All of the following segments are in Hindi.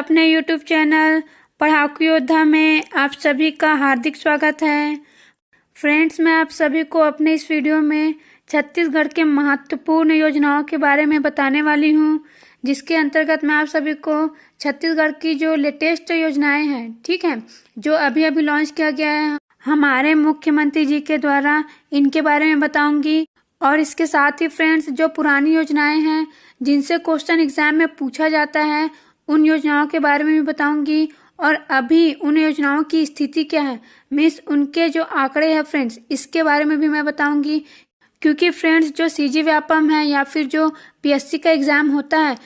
अपने YouTube चैनल पढ़ाकू योद्धा में आप सभी का हार्दिक स्वागत है। फ्रेंड्स, मैं आप सभी को अपने इस वीडियो में छत्तीसगढ़ के महत्वपूर्ण योजनाओं के बारे में बताने वाली हूं, जिसके अंतर्गत मैं आप सभी को छत्तीसगढ़ की जो लेटेस्ट योजनाएं हैं, ठीक है, जो अभी अभी लॉन्च किया गया है हमारे मुख्यमंत्री जी के द्वारा, इनके बारे में बताऊंगी। और इसके साथ ही फ्रेंड्स, जो पुरानी योजनाएं हैं जिनसे क्वेश्चन एग्जाम में पूछा जाता है, उन योजनाओं के बारे में भी बताऊंगी। और अभी उन योजनाओं की स्थिति क्या है, मीन्स उनके जो आंकड़े हैं फ्रेंड्स, इसके बारे में भी मैं बताऊंगी। क्योंकि फ्रेंड्स, जो सीजी व्यापम है या फिर जो पीएससी का एग्जाम होता है,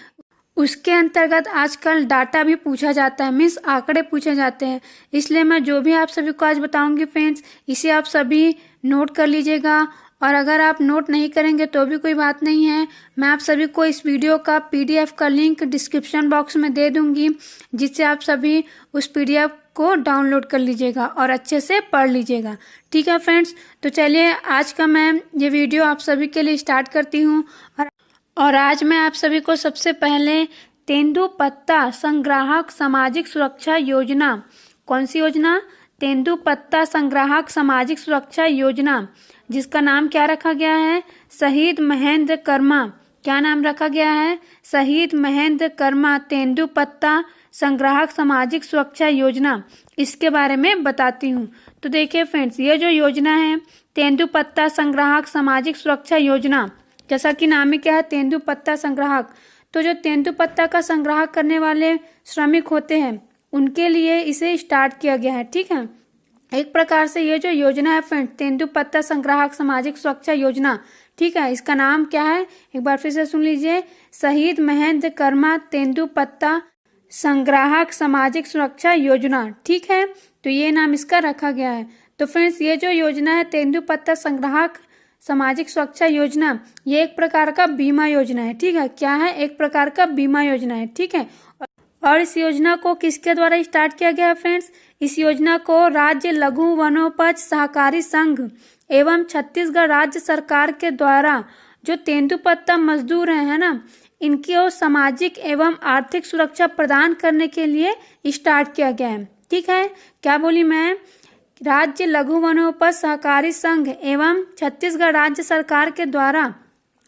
उसके अंतर्गत आजकल डाटा भी पूछा जाता है, मीन्स आंकड़े पूछे जाते हैं। इसलिए मैं जो भी आप सभी को आज बताऊंगी फ्रेंड्स, इसे आप सभी नोट कर लीजिएगा। और अगर आप नोट नहीं करेंगे तो भी कोई बात नहीं है, मैं आप सभी को इस वीडियो का पीडीएफ का लिंक डिस्क्रिप्शन बॉक्स में दे दूंगी, जिससे आप सभी उस पीडीएफ को डाउनलोड कर लीजिएगा और अच्छे से पढ़ लीजिएगा। ठीक है फ्रेंड्स, तो चलिए आज का मैं ये वीडियो आप सभी के लिए स्टार्ट करती हूँ। और आज मैं आप सभी को सबसे पहले तेंदुपत्ता संग्राहक सामाजिक सुरक्षा योजना, कौन सी योजना? तेंदुपत्ता संग्राहक सामाजिक सुरक्षा योजना, जिसका नाम क्या रखा गया है? शहीद महेंद्र कर्मा। क्या नाम रखा गया है? शहीद महेंद्र कर्मा तेंदुपत्ता संग्राहक सामाजिक सुरक्षा योजना, इसके बारे में बताती हूँ। तो देखिए फ्रेंड्स, ये जो योजना है तेंदुपत्ता संग्राहक सामाजिक सुरक्षा योजना, जैसा कि नाम में क्या है, तेंदुपत्ता संग्राहक। तो जो तेंदुपत्ता का संग्रह करने वाले श्रमिक होते हैं, उनके लिए इसे स्टार्ट किया गया है। ठीक है, एक प्रकार से ये जो योजना है फ्रेंड, तेंदुपत्ता संग्राहक सामाजिक सुरक्षा योजना, ठीक है, इसका नाम क्या है, एक बार फिर से सुन लीजिए, शहीद महेंद्र कर्मा तेंदुपत्ता संग्राहक सामाजिक सुरक्षा योजना। ठीक है, तो ये नाम इसका रखा गया है। तो फ्रेंड्स, ये जो योजना है तेंदुपत्ता संग्राहक सामाजिक सुरक्षा योजना, ये एक प्रकार का बीमा योजना है। ठीक है, क्या है? एक प्रकार का बीमा योजना है। ठीक है, और इस योजना को किसके द्वारा स्टार्ट किया गया है फ्रेंड्स? इस योजना को राज्य लघु वनोपज सहकारी संघ एवं छत्तीसगढ़ राज्य सरकार के द्वारा जो तेंदुपत्ता मजदूर है ना, इनकी और सामाजिक एवं आर्थिक सुरक्षा प्रदान करने के लिए स्टार्ट किया गया है। ठीक है, क्या बोली मैं? राज्य लघु वनोपज सहकारी संघ एवं छत्तीसगढ़ राज्य सरकार के द्वारा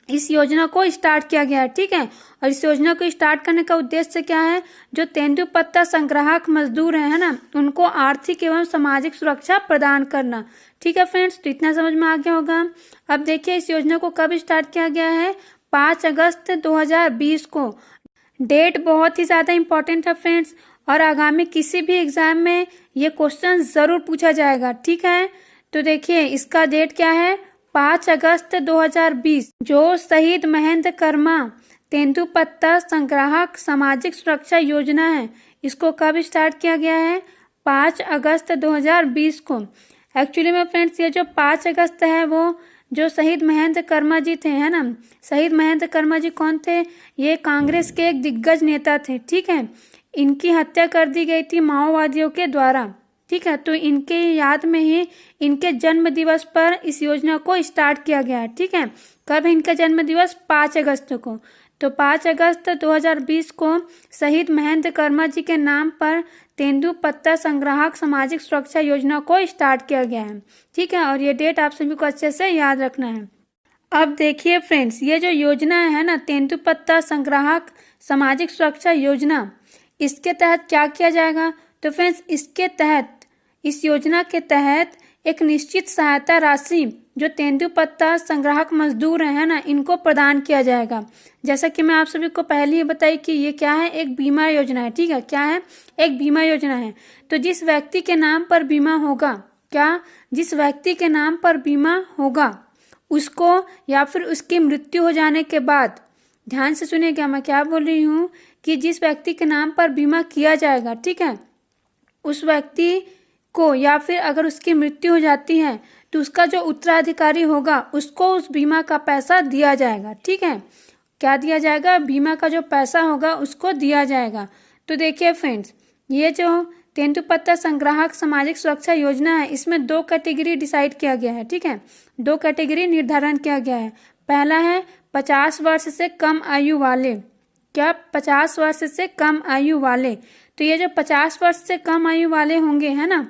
इस योजना को स्टार्ट किया गया है। ठीक है, और इस योजना को स्टार्ट करने का उद्देश्य क्या है? जो तेंदुपत्ता संग्राहक मजदूर है ना, उनको आर्थिक एवं सामाजिक सुरक्षा प्रदान करना। ठीक है फ्रेंड्स, तो इतना समझ में आ गया होगा। अब देखिए, इस योजना को कब स्टार्ट किया गया है? 5 अगस्त 2020 को। डेट बहुत ही ज्यादा इंपॉर्टेंट है फ्रेंड्स, और आगामी किसी भी एग्जाम में ये क्वेश्चन जरूर पूछा जाएगा। ठीक है, तो देखिए इसका डेट क्या है? 5 अगस्त 2020। जो शहीद महेंद्र कर्मा तेंदुपत्ता संग्राहक सामाजिक सुरक्षा योजना है, इसको कब स्टार्ट किया गया है? 5 अगस्त 2020 को। एक्चुअली में फ्रेंड्स, ये जो 5 अगस्त है, वो जो शहीद महेंद्र कर्मा जी थे, है ना, शहीद महेंद्र कर्मा जी कौन थे? ये कांग्रेस के एक दिग्गज नेता थे। ठीक है, इनकी हत्या कर दी गई थी माओवादियों के द्वारा। ठीक है, तो इनके याद में ही इनके जन्म दिवस पर इस योजना को स्टार्ट किया गया है। ठीक है, कब है इनका जन्म दिवस? 5 अगस्त को। तो 5 अगस्त 2020 को शहीद महेंद्र कर्मा जी के नाम पर तेंदुपत्ता संग्राहक सामाजिक सुरक्षा योजना को स्टार्ट किया गया है। ठीक है, और ये डेट आप सभी को अच्छे से याद रखना है। अब देखिए फ्रेंड्स, ये जो योजना है ना, तेंदुपत्ता संग्राहक सामाजिक सुरक्षा योजना, इसके तहत क्या किया जाएगा? तो फ्रेंड्स, इसके तहत, इस योजना के तहत एक निश्चित सहायता राशि जो तेंदुपत्ता संग्राहक मजदूर है ना, इनको प्रदान किया जाएगा। जैसा कि मैं आप सभी को पहले ही बताई कि ये क्या है, एक बीमा योजना है। ठीक है, क्या है? एक बीमा योजना है। तो जिस व्यक्ति के नाम पर बीमा होगा, क्या? जिस व्यक्ति के नाम पर बीमा होगा, उसको या फिर उसकी मृत्यु हो जाने के बाद, ध्यान से सुनिएगा मैं क्या बोल रही हूँ, कि जिस व्यक्ति के नाम पर बीमा किया जाएगा, ठीक है, उस व्यक्ति को या फिर अगर उसकी मृत्यु हो जाती है, तो उसका जो उत्तराधिकारी होगा, उसको उस बीमा का पैसा दिया जाएगा। ठीक है, क्या दिया जाएगा? बीमा का जो पैसा होगा उसको दिया जाएगा। तो देखिए फ्रेंड्स, ये जो तेंदुपत्ता संग्राहक सामाजिक सुरक्षा योजना है, इसमें 2 कैटेगरी डिसाइड किया गया है। ठीक है, 2 कैटेगरी निर्धारण किया गया है। पहला है 50 वर्ष से कम आयु वाले, क्या 50 वर्ष से कम आयु वाले। तो ये जो 50 वर्ष से कम आयु वाले होंगे, है ना,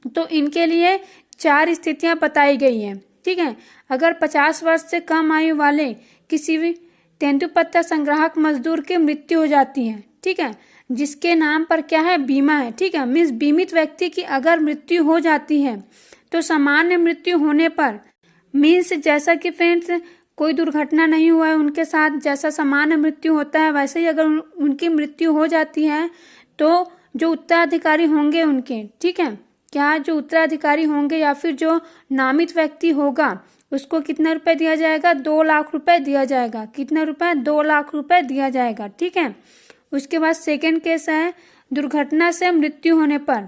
तो इनके लिए 4 स्थितियां बताई गई हैं। ठीक है, अगर 50 वर्ष से कम आयु वाले किसी भी तेंदुपत्ता संग्राहक मजदूर की मृत्यु हो जाती है, ठीक है, जिसके नाम पर क्या है, बीमा है, ठीक है, मीन्स बीमित व्यक्ति की अगर मृत्यु हो जाती है तो सामान्य मृत्यु होने पर, मीन्स जैसा कि फ्रेंड्स कोई दुर्घटना नहीं हुआ है उनके साथ, जैसा सामान्य मृत्यु होता है वैसे ही अगर उनकी मृत्यु हो जाती है तो जो उत्तराधिकारी होंगे उनके, ठीक है, क्या जो उत्तराधिकारी होंगे या फिर जो नामित व्यक्ति होगा उसको कितना रुपए दिया जाएगा, 2 लाख रुपए दिया जाएगा। कितना रुपए, 2 लाख रुपए दिया जाएगा। ठीक है, उसके बाद सेकेंड केस है दुर्घटना से मृत्यु होने पर।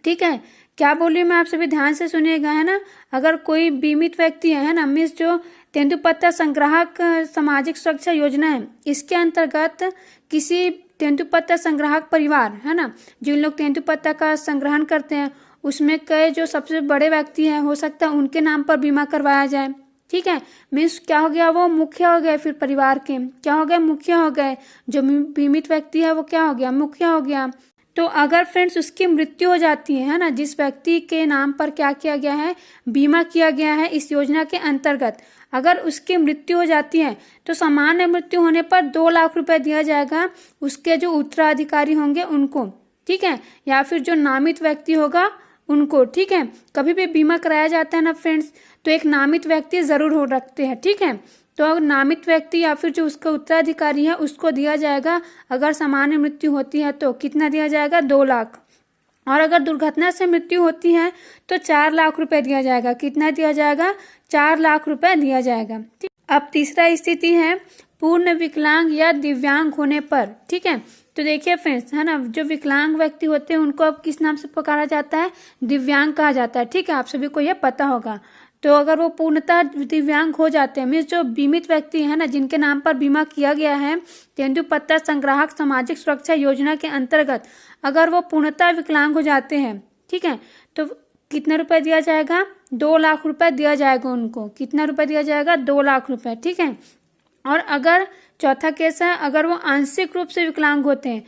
ठीक है, क्या बोलिए मैं, आप सभी ध्यान से सुनिएगा, है ना। अगर कोई बीमित व्यक्ति है ना, मीन्स जो तेंदुपत्ता संग्राहक सामाजिक सुरक्षा योजना है, इसके अंतर्गत किसी तेंदुपत्ता संग्राहक परिवार, है ना, जिन लोग तेंदुपत्ता का संग्रहण करते हैं उसमें कई जो सबसे बड़े व्यक्ति हैं, हो सकता है उनके नाम पर बीमा करवाया जाए। ठीक है, मीन्स क्या हो गया, वो मुखिया हो गए, फिर परिवार के क्या हो गए, मुखिया हो गए। जो बीमित व्यक्ति है वो क्या हो गया, मुखिया हो गया। तो अगर फ्रेंड्स उसकी मृत्यु हो जाती है ना, जिस व्यक्ति के नाम पर क्या किया गया है, बीमा किया गया है इस योजना के अंतर्गत, अगर उसकी मृत्यु हो जाती है तो सामान्य मृत्यु होने पर 2 लाख रुपए दिया जाएगा उसके जो उत्तराधिकारी होंगे उनको। ठीक है, या फिर जो नामित व्यक्ति होगा उनको। ठीक है, कभी भी बीमा कराया जाता है ना फ्रेंड्स, तो एक नामित व्यक्ति जरूर हो रखते हैं। ठीक है, तो अगर नामित व्यक्ति या फिर जो उसका उत्तराधिकारी है उसको दिया जाएगा, अगर सामान्य मृत्यु होती है तो कितना दिया जाएगा, 2 लाख। और अगर दुर्घटना से मृत्यु होती है तो 4 लाख रुपए दिया जाएगा। कितना दिया जाएगा, 4 लाख रुपए दिया जाएगा। ठीक, अब तीसरा स्थिति है पूर्ण विकलांग या दिव्यांग होने पर। ठीक है, तो देखिए फ्रेंड्स, है ना, जो विकलांग व्यक्ति होते हैं उनको अब किस नाम से पुकारा जाता है, दिव्यांग कहा जाता है। ठीक है, आप सभी को यह पता होगा। तो अगर वो पूर्णतः दिव्यांग हो जाते हैं, मीन्स जो बीमित व्यक्ति है ना, जिनके नाम पर बीमा किया गया है तेंदुपत्ता संग्राहक सामाजिक सुरक्षा योजना के अंतर्गत, अगर वो पूर्णतः विकलांग हो जाते हैं, ठीक है, तो कितना रुपए दिया जाएगा, 2 लाख रुपए दिया जाएगा उनको। कितना रुपए दिया जाएगा, 2 लाख रुपए। ठीक है, और अगर चौथा केस है, अगर वो आंशिक रूप से विकलांग होते हैं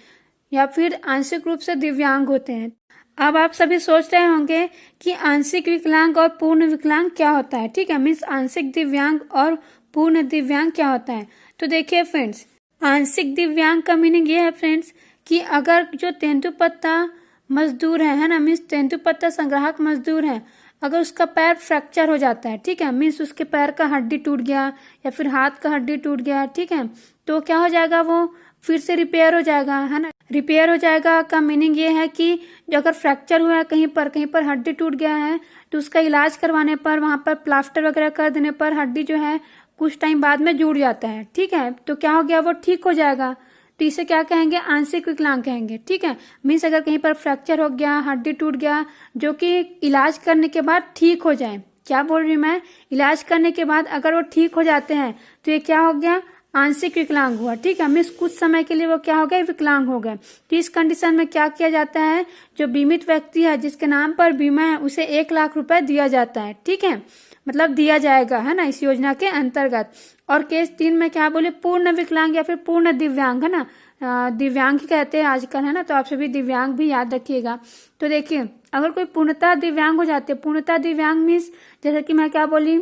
या फिर आंशिक रूप से दिव्यांग होते हैं। अब आप सभी सोच रहे होंगे कि आंशिक विकलांग और पूर्ण विकलांग क्या होता है। ठीक है, मीन्स आंशिक दिव्यांग और पूर्ण दिव्यांग क्या होता है। तो देखिए फ्रेंड्स, आंशिक दिव्यांग का मीनिंग ये है फ्रेंड्स कि अगर जो तेंदुपत्ता मजदूर है ना, मीन्स तेंदुपत्ता संग्राहक मजदूर है, अगर उसका पैर फ्रैक्चर हो जाता है, ठीक है, मीन्स उसके पैर का हड्डी टूट गया या फिर हाथ का हड्डी टूट गया, ठीक है, तो क्या हो जाएगा, वो फिर से रिपेयर हो जाएगा, है ना। रिपेयर हो जाएगा का मीनिंग ये है कि जो अगर फ्रैक्चर हुआ है कहीं पर हड्डी टूट गया है तो उसका इलाज करवाने पर, वहां पर प्लास्टर वगैरह कर देने पर हड्डी जो है कुछ टाइम बाद में जुड़ जाता है। ठीक है, तो क्या हो गया, वो ठीक हो जाएगा। तो इसे क्या कहेंगे, आंशिक विकलांग कहेंगे। ठीक है, मीन्स अगर कहीं पर फ्रैक्चर हो गया, हड्डी टूट गया, जो कि इलाज करने के बाद ठीक हो जाए। क्या बोल रही हूँ मैं, इलाज करने के बाद अगर वो ठीक हो जाते हैं तो ये क्या हो गया, आंशिक विकलांग हुआ। ठीक है, मीन्स कुछ समय के लिए वो क्या हो गए, विकलांग हो गए। तो इस कंडीशन में क्या किया जाता है, जो बीमित व्यक्ति है जिसके नाम पर बीमा है उसे 1 लाख रुपए दिया जाता है। ठीक है, मतलब दिया जाएगा, है ना, इस योजना के अंतर्गत। और केस 3 में क्या बोले, पूर्ण विकलांग या फिर पूर्ण दिव्यांग, है ना, दिव्यांग ही कहते हैं आजकल, है ना, तो आप सभी दिव्यांग भी याद रखिएगा। तो देखिए, अगर कोई पूर्णतः दिव्यांग हो जाते हैं, पूर्णतः दिव्यांग मीन्स जैसे कि मैं क्या बोली,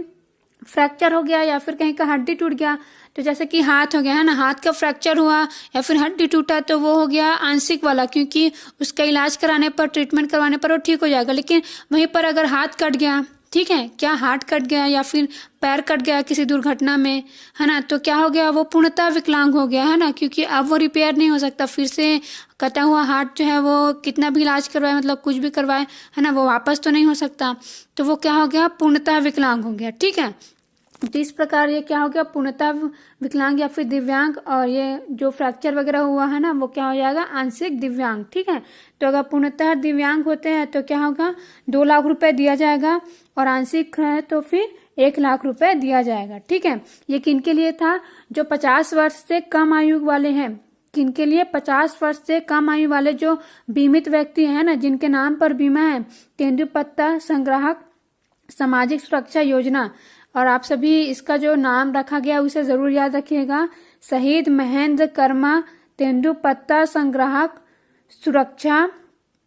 फ्रैक्चर हो गया या फिर कहीं का हड्डी टूट गया, तो जैसे कि हाथ हो गया, है ना, हाथ का फ्रैक्चर हुआ या फिर हड्डी टूटा तो वो हो गया आंशिक वाला, क्योंकि उसका इलाज कराने पर, ट्रीटमेंट करवाने पर वो ठीक हो जाएगा। लेकिन वहीं पर अगर हाथ कट गया, ठीक है, क्या हाथ कट गया या फिर पैर कट गया किसी दुर्घटना में, है ना, तो क्या हो गया, वो पूर्णतः विकलांग हो गया, है ना, क्योंकि अब वो रिपेयर नहीं हो सकता। फिर से कटा हुआ हाथ जो है वो कितना भी इलाज करवाए, मतलब कुछ भी करवाए, है ना, वो वापस तो नहीं हो सकता। तो वो क्या हो गया, पूर्णतः विकलांग हो गया। ठीक है, तो इस प्रकार ये क्या हो गया, पूर्णतः विकलांग या फिर दिव्यांग, और ये जो फ्रैक्चर वगैरह हुआ है ना वो क्या हो जाएगा, आंशिक दिव्यांग। ठीक है, तो अगर पूर्णतः दिव्यांग होते हैं तो क्या होगा, 2 लाख रुपए दिया जाएगा, और आंशिक है तो फिर 1 लाख रुपए दिया जाएगा। ठीक है, ये किनके लिए था, जो 50 वर्ष से कम आयु वाले हैं। किनके लिए, 50 वर्ष से कम आयु वाले जो बीमित व्यक्ति है ना, जिनके नाम पर बीमा है तेंदुपत्ता संग्राहक सामाजिक सुरक्षा योजना, और आप सभी इसका जो नाम रखा गया उसे जरूर याद रखिएगा, शहीद महेंद्र कर्मा तेंदुपत्ता संग्राहक सुरक्षा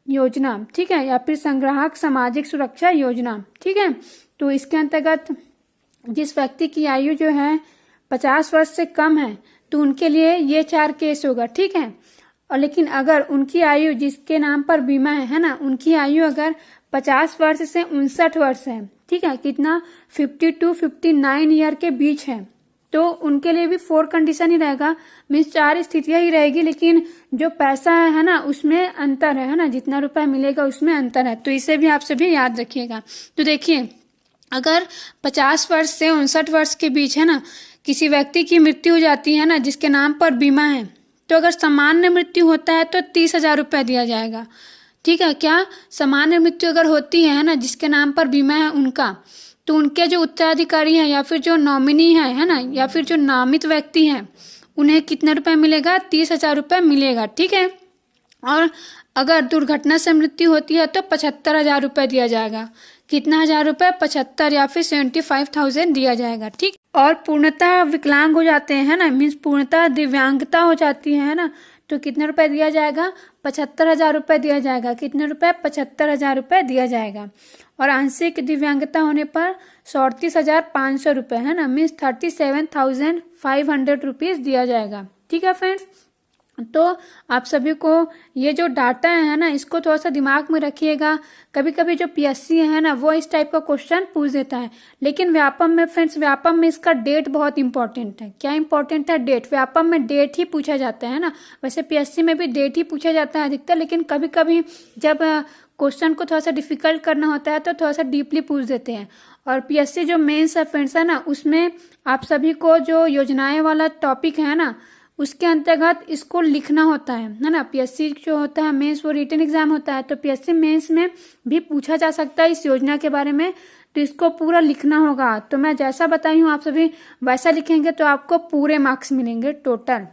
योजना, ठीक है, या फिर संग्राहक सामाजिक सुरक्षा योजना, ठीक है। तो इसके अंतर्गत जिस व्यक्ति की आयु जो है 50 वर्ष से कम है तो उनके लिए ये 4 केस होगा, ठीक है। और लेकिन अगर उनकी आयु, जिसके नाम पर बीमा है ना, उनकी आयु अगर 50 वर्ष से 59 वर्ष है, ठीक है, कितना 50 to 59 ईयर के बीच है, तो उनके लिए भी 4 कंडीशन ही रहेगा, मीन्स 4 स्थितियां ही रहेगी, लेकिन जो पैसा है ना उसमें अंतर है ना, जितना रुपया मिलेगा उसमें अंतर है, तो इसे भी आप सभी याद रखिएगा। तो देखिए, अगर 50 वर्ष से 59 वर्ष के बीच है ना किसी व्यक्ति की मृत्यु हो जाती है ना जिसके नाम पर बीमा है, तो अगर सामान्य मृत्यु होता है तो 30,000 रुपया दिया जाएगा, ठीक है। क्या सामान्य मृत्यु अगर होती है ना जिसके नाम पर बीमा है उनका, तो उनके जो उत्तराधिकारी हैं या फिर जो नॉमिनी है ना, या फिर जो नामित व्यक्ति हैं, उन्हें कितना रुपया मिलेगा, 30,000 रुपया मिलेगा, ठीक है। और अगर दुर्घटना से मृत्यु होती है तो 75,000 रुपये दिया जाएगा, कितना हजार रुपये, 75 या फिर 75,000 दिया जाएगा, ठीक। और पूर्णतः विकलांग हो जाते हैं ना, मीन्स पूर्णतः दिव्यांगता हो जाती है ना, तो कितने रुपए दिया जाएगा, 75,000 रुपये दिया जाएगा, कितने रुपए, 75,000 रुपये दिया जाएगा। और आंशिक दिव्यांगता होने पर 34,500 रुपये है ना, मीन्स 37,500 रुपीज दिया जाएगा, ठीक है फ्रेंड्स। तो आप सभी को ये जो डाटा है ना इसको थोड़ा सा दिमाग में रखिएगा। कभी कभी जो पीएससी है ना वो इस टाइप का क्वेश्चन पूछ देता है, लेकिन व्यापम में फ्रेंड्स, व्यापम में इसका डेट बहुत इंपॉर्टेंट है। क्या इंपॉर्टेंट है, डेट। व्यापम में डेट ही पूछा जाता है ना, वैसे पीएससी में भी डेट ही पूछा जाता है अधिकतर, लेकिन कभी कभी जब क्वेश्चन को थोड़ा सा डिफिकल्ट करना होता है तो थोड़ा सा डीपली पूछ देते हैं। और पीएससी जो मेंस है फ्रेंड्स है ना, उसमें आप सभी को जो योजनाएं वाला टॉपिक है ना उसके अंतर्गत इसको लिखना होता है ना। पीएससी जो होता है मेंस वो रिटन एग्जाम होता है, तो पीएससी मेंस में भी पूछा जा सकता है इस योजना के बारे में, तो इसको पूरा लिखना होगा। तो मैं जैसा बताई हूँ आप सभी वैसा लिखेंगे तो आपको पूरे मार्क्स मिलेंगे टोटल,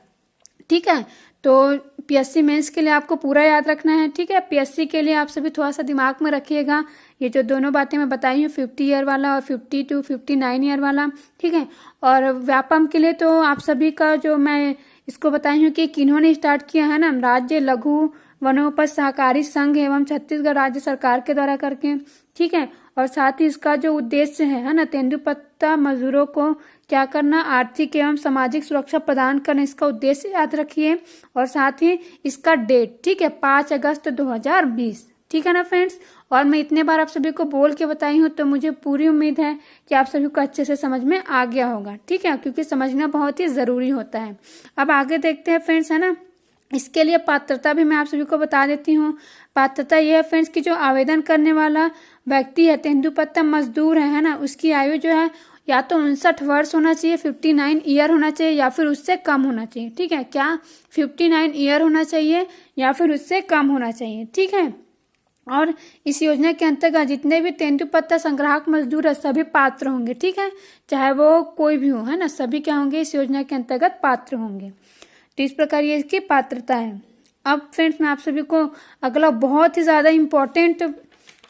ठीक है। तो पीएससी मेंस के लिए आपको पूरा याद रखना है, ठीक है। पीएससी के लिए आप सभी थोड़ा सा दिमाग में रखिएगा ये जो दोनों बातें मैं बताई हूँ, 50 ईयर वाला और 50 to 59 ईयर वाला, ठीक है। और व्यापम के लिए तो आप सभी का जो मैं इसको बताई हूँ कि किन्होंने स्टार्ट किया है ना, राज्य लघु वनोपज सहकारी संघ एवं छत्तीसगढ़ राज्य सरकार के द्वारा करके, ठीक है। और साथ ही इसका जो उद्देश्य है ना, तेंदुपत्ता मजदूरों को क्या करना, आर्थिक एवं सामाजिक सुरक्षा प्रदान करना, इसका उद्देश्य याद रखिए। और साथ ही इसका डेट, ठीक है, 5 अगस्त 2020, ठीक है ना फ्रेंड्स। और मैं इतने बार आप सभी को बोल के बताई हूँ तो मुझे पूरी उम्मीद है कि आप सभी को अच्छे से समझ में आ गया होगा, ठीक है, क्योंकि समझना बहुत ही जरूरी होता है। अब आगे देखते हैं फ्रेंड्स है ना, इसके लिए पात्रता भी मैं आप सभी को बता देती हूँ। पात्रता यह है फ्रेंड्स कि जो आवेदन करने वाला व्यक्ति है, तेंदुपत्ता मजदूर है ना, उसकी आयु जो है या तो 59 वर्ष होना चाहिए, 59 ईयर होना चाहिए, या फिर उससे कम होना चाहिए, ठीक है। क्या 59 ईयर होना चाहिए या फिर उससे कम होना चाहिए, ठीक है। और इस योजना के अंतर्गत जितने भी तेंदुपत्ता संग्राहक मजदूर है सभी पात्र होंगे, ठीक है, चाहे वो कोई भी हो, है ना, सभी क्या होंगे, इस योजना के अंतर्गत पात्र होंगे। तो इस प्रकार ये इसकी पात्रता है। अब फ्रेंड्स मैं आप सभी को अगला बहुत ही ज्यादा इम्पोर्टेंट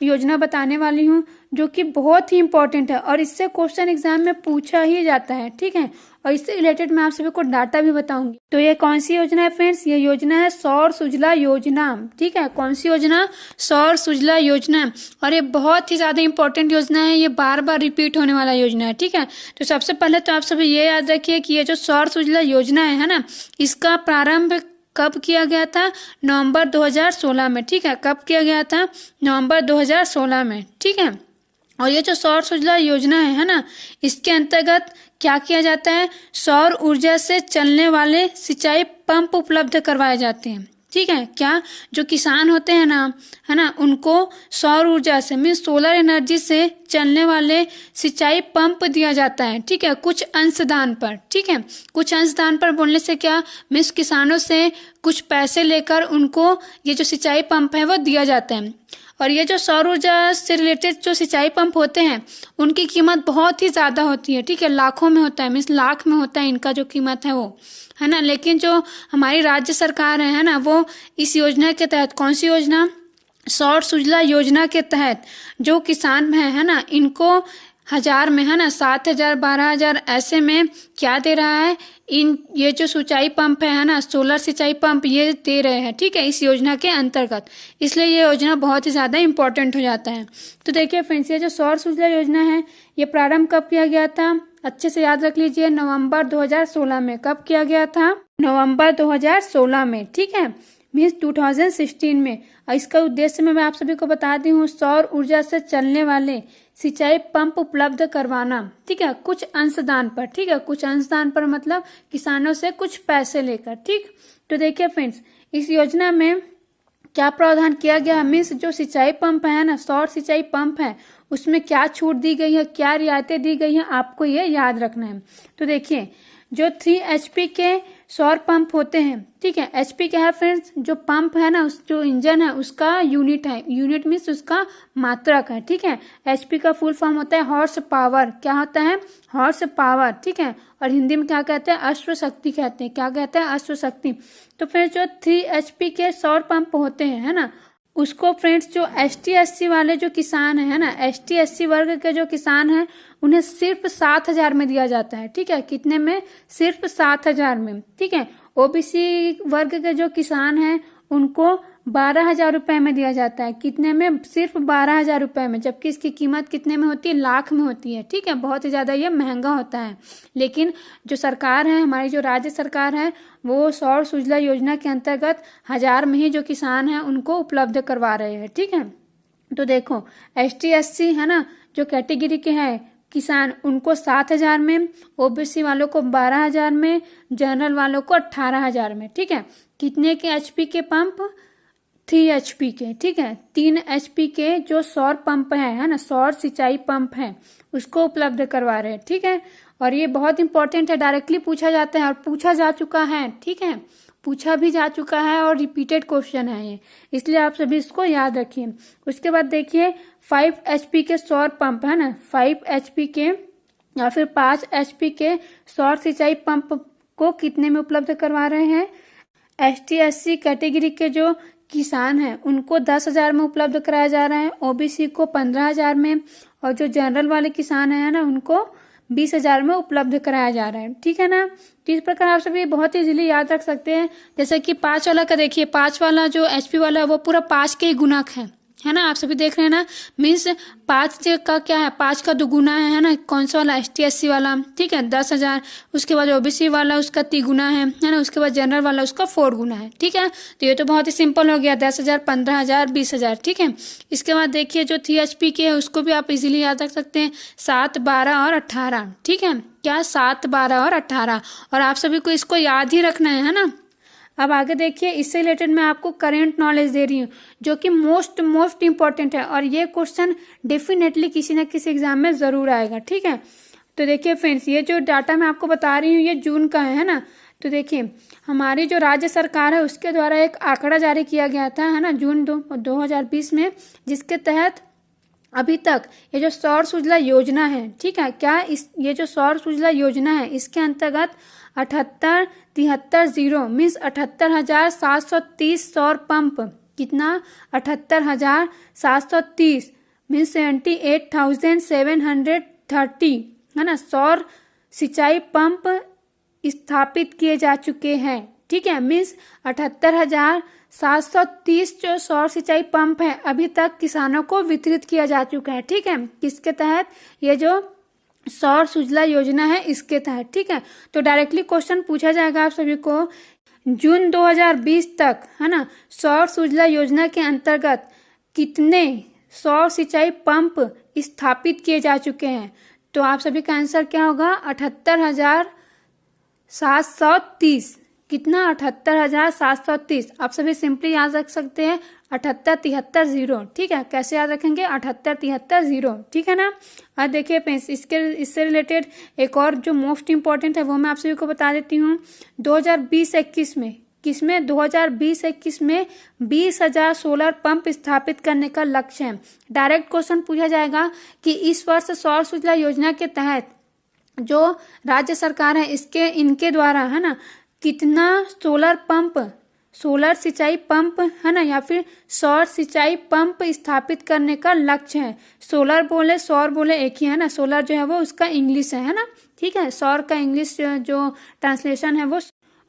योजना बताने वाली हूँ, जो कि बहुत ही इम्पोर्टेंट है और इससे क्वेश्चन एग्जाम में पूछा ही जाता है, ठीक है। और इससे रिलेटेड मैं आप सभी को डाटा भी बताऊंगी। तो ये कौन सी योजना है फ्रेंड्स, ये योजना है सौर सुजला योजना, ठीक है। कौन सी योजना, सौर सुजला योजना। और ये बहुत ही ज्यादा इंपॉर्टेंट योजना है, ये बार बार रिपीट होने वाला योजना है, ठीक है। तो सबसे पहले तो आप सभी ये याद रखिए कि ये जो सौर सुजला योजना है ना, इसका प्रारंभ कब किया गया था, नवंबर 2016 में, ठीक है। कब किया गया था, नवंबर 2016 में, ठीक है। और ये जो सौर सुजला योजना है ना, इसके अंतर्गत क्या किया जाता है, सौर ऊर्जा से चलने वाले सिंचाई पंप उपलब्ध करवाए जाते हैं, ठीक है। क्या जो किसान होते हैं ना, है ना, उनको सौर ऊर्जा से मीन्स सोलर एनर्जी से चलने वाले सिंचाई पंप दिया जाता है, ठीक है, कुछ अंशदान पर, ठीक है। कुछ अंशदान पर बोलने से क्या मीन्स किसानों से कुछ पैसे लेकर उनको ये जो सिंचाई पंप है वो दिया जाता है। और ये जो सौर ऊर्जा से रिलेटेड जो सिंचाई पंप होते हैं उनकी कीमत बहुत ही ज्यादा होती है, ठीक है, लाखों में होता है, मीन्स लाख में होता है इनका जो कीमत है वो, है ना। लेकिन जो हमारी राज्य सरकार है ना, वो इस योजना के तहत, कौन सी योजना, सौर सुजला योजना के तहत जो किसान है ना, इनको हजार में, है ना, 7,000 12,000 ऐसे में क्या दे रहा है, ये जो सिंचाई पंप है ना, सोलर सिंचाई पंप ये दे रहे हैं, ठीक है, इस योजना के अंतर्गत। इसलिए ये योजना बहुत ही ज़्यादा इम्पोर्टेंट हो जाता है। तो देखिए फ्रेंड्स, ये जो सौर सूजला योजना है ये प्रारंभ कब किया गया था, अच्छे से याद रख लीजिए, नवंबर 2016 में। कब किया गया था, नवंबर 2016 में, ठीक है, मीन्स 2016 में। और इसका उद्देश्य मैं आप सभी को बता दी हूँ, सौर ऊर्जा से चलने वाले सिंचाई पंप उपलब्ध करवाना, ठीक है, कुछ अंशदान पर, ठीक है, कुछ अंशदान पर मतलब किसानों से कुछ पैसे लेकर, ठीक। तो देखिए फ्रेंड्स, इस योजना में क्या प्रावधान किया गया, मीन्स जो सिंचाई पंप है ना, सौर सिंचाई पंप है, उसमें क्या छूट दी गई है, क्या रियायतें दी गई हैं, आपको ये याद रखना है। तो देखिए, जो 3 HP के सौर पंप होते हैं, ठीक है, HP क्या है फ्रेंड्स, जो पंप है ना, उस जो इंजन है उसका यूनिट है, यूनिट मीन्स उसका मात्रक है, ठीक है। HP का फुल फॉर्म होता है हॉर्स पावर, क्या होता है, हॉर्स पावर, ठीक है, और हिंदी में क्या कहते हैं, अश्व शक्ति कहते हैं, क्या कहते हैं, अश्व शक्ति। तो फिर जो 3 HP के सौर पंप होते हैं, है ना, उसको फ्रेंड्स जो ST SC वाले जो किसान है ना, ST SC वर्ग के जो किसान हैं, उन्हें सिर्फ 7,000 में दिया जाता है, ठीक है, कितने में, सिर्फ 7,000 में, ठीक है। OBC वर्ग के जो किसान हैं उनको 12,000 रुपए में दिया जाता है, कितने में, सिर्फ 12,000 रुपए में, जबकि इसकी कीमत कितने में होती है, लाख में होती है, ठीक है, बहुत ही ज्यादा ये महंगा होता है। लेकिन जो सरकार है, हमारी जो राज्य सरकार है, वो सौर सूजला योजना के अंतर्गत 1,000 में ही जो किसान है उनको उपलब्ध करवा रहे हैं, ठीक है। तो देखो, ST SC है ना, जो कैटेगरी के हैं किसान, उनको 7,000 में, OBC वालों को 12,000 में, जनरल वालों को 18,000 में, ठीक है। कितने के HP के पंप, 3 HP के, ठीक है, 3 HP के जो सौर पंप है ना, सौर सिंचाई पंप है, उसको उपलब्ध करवा रहे हैं, ठीक है। और ये बहुत इंपॉर्टेंट है, डायरेक्टली पूछा जाता है और पूछा जा चुका है, ठीक है, पूछा भी जा चुका है और रिपीटेड क्वेश्चन है ये, इसलिए आप सभी इसको याद रखिए। उसके बाद देखिए 5 HP के सौर पंप है ना, 5 HP के या फिर 5 HP के सौर सिंचाई पंप को कितने में उपलब्ध करवा रहे हैं, ST SC कैटेगरी के जो किसान हैं उनको 10,000 में उपलब्ध कराया जा रहा है, OBC को 15,000 में, और जो जनरल वाले किसान है ना उनको 20,000 में उपलब्ध कराया जा रहा है, ठीक है ना। तो इस प्रकार आप सभी बहुत इजीली याद रख सकते हैं। जैसे कि 5 वाला का देखिए, 5 वाला जो HP वाला है वो पूरा 5 के ही गुणक है ना, आप सभी देख रहे हैं ना, मीन्स 5 का क्या है, 5 का 2 गुना है ना, कौन सा वाला, ST SC वाला, ठीक है, 10,000। उसके बाद OBC वाला उसका 3 गुना है ना, उसके बाद जनरल वाला उसका 4 गुना है, ठीक है। तो ये तो बहुत ही सिंपल हो गया, 10,000 15,000 20,000, ठीक है। इसके बाद देखिए जो 3 HP के है उसको भी आप इजीली याद रख सकते हैं, 7 12 और 18, ठीक है, क्या, 7 12 और 18, और आप सभी को इसको याद ही रखना है ना। अब आगे देखिए, इससे रिलेटेड मैं आपको करेंट नॉलेज दे रही हूँ जो कि मोस्ट इंपॉर्टेंट है, और ये क्वेश्चन डेफिनेटली किसी न किसी एग्जाम में जरूर आएगा, ठीक है। तो देखिए फ्रेंड्स, ये जो डाटा मैं आपको बता रही हूँ ये जून का है ना। तो देखिए, हमारी जो राज्य सरकार है उसके द्वारा एक आंकड़ा जारी किया गया था, है ना, जून 2020 में, जिसके तहत अभी तक ये जो सौर सूजला योजना है, ठीक है, क्या ये जो सौर सूजला योजना है इसके अंतर्गत 78,73,0 मीन्स 78,730 सौर पंप, कितना, 78,730 मीन्स 78,730, है ना, सौर सिंचाई पंप स्थापित किए जा चुके हैं, ठीक है। मीन्स 78,730 जो सौर सिंचाई पंप है अभी तक किसानों को वितरित किया जा चुका है, ठीक है, किसके तहत, ये जो सौर सूजला योजना है इसके तहत, ठीक है। तो डायरेक्टली क्वेश्चन पूछा जाएगा आप सभी को, जून 2020 तक, है ना, सौर सूजला योजना के अंतर्गत कितने सौर सिंचाई पंप स्थापित किए जा चुके हैं। तो आप सभी का आंसर क्या होगा, 78,730, कितना, 78,730। आप सभी सिंपली याद रख सकते हैं 78,73,0, ठीक है। कैसे याद रखेंगे, 78,73,0, ठीक है ना। और देखिए इससे रिलेटेड एक और जो मोस्ट इंपॉर्टेंट है वो मैं आप सभी को बता देती हूँ। 2020-21 में, किसमें, 2020-21 में 20,000 सोलर पंप स्थापित करने का लक्ष्य है। डायरेक्ट क्वेश्चन पूछा जाएगा कि इस वर्ष सौर सूजला योजना के तहत जो राज्य सरकार है इनके द्वारा, है ना, कितना सोलर पंप सोलर सिंचाई पंप है ना, या फिर सौर सिंचाई पंप स्थापित करने का लक्ष्य है। सोलर बोले सौर बोले एक ही है ना, सोलर जो है वो उसका इंग्लिश है ना, ठीक है। सौर का इंग्लिश जो ट्रांसलेशन है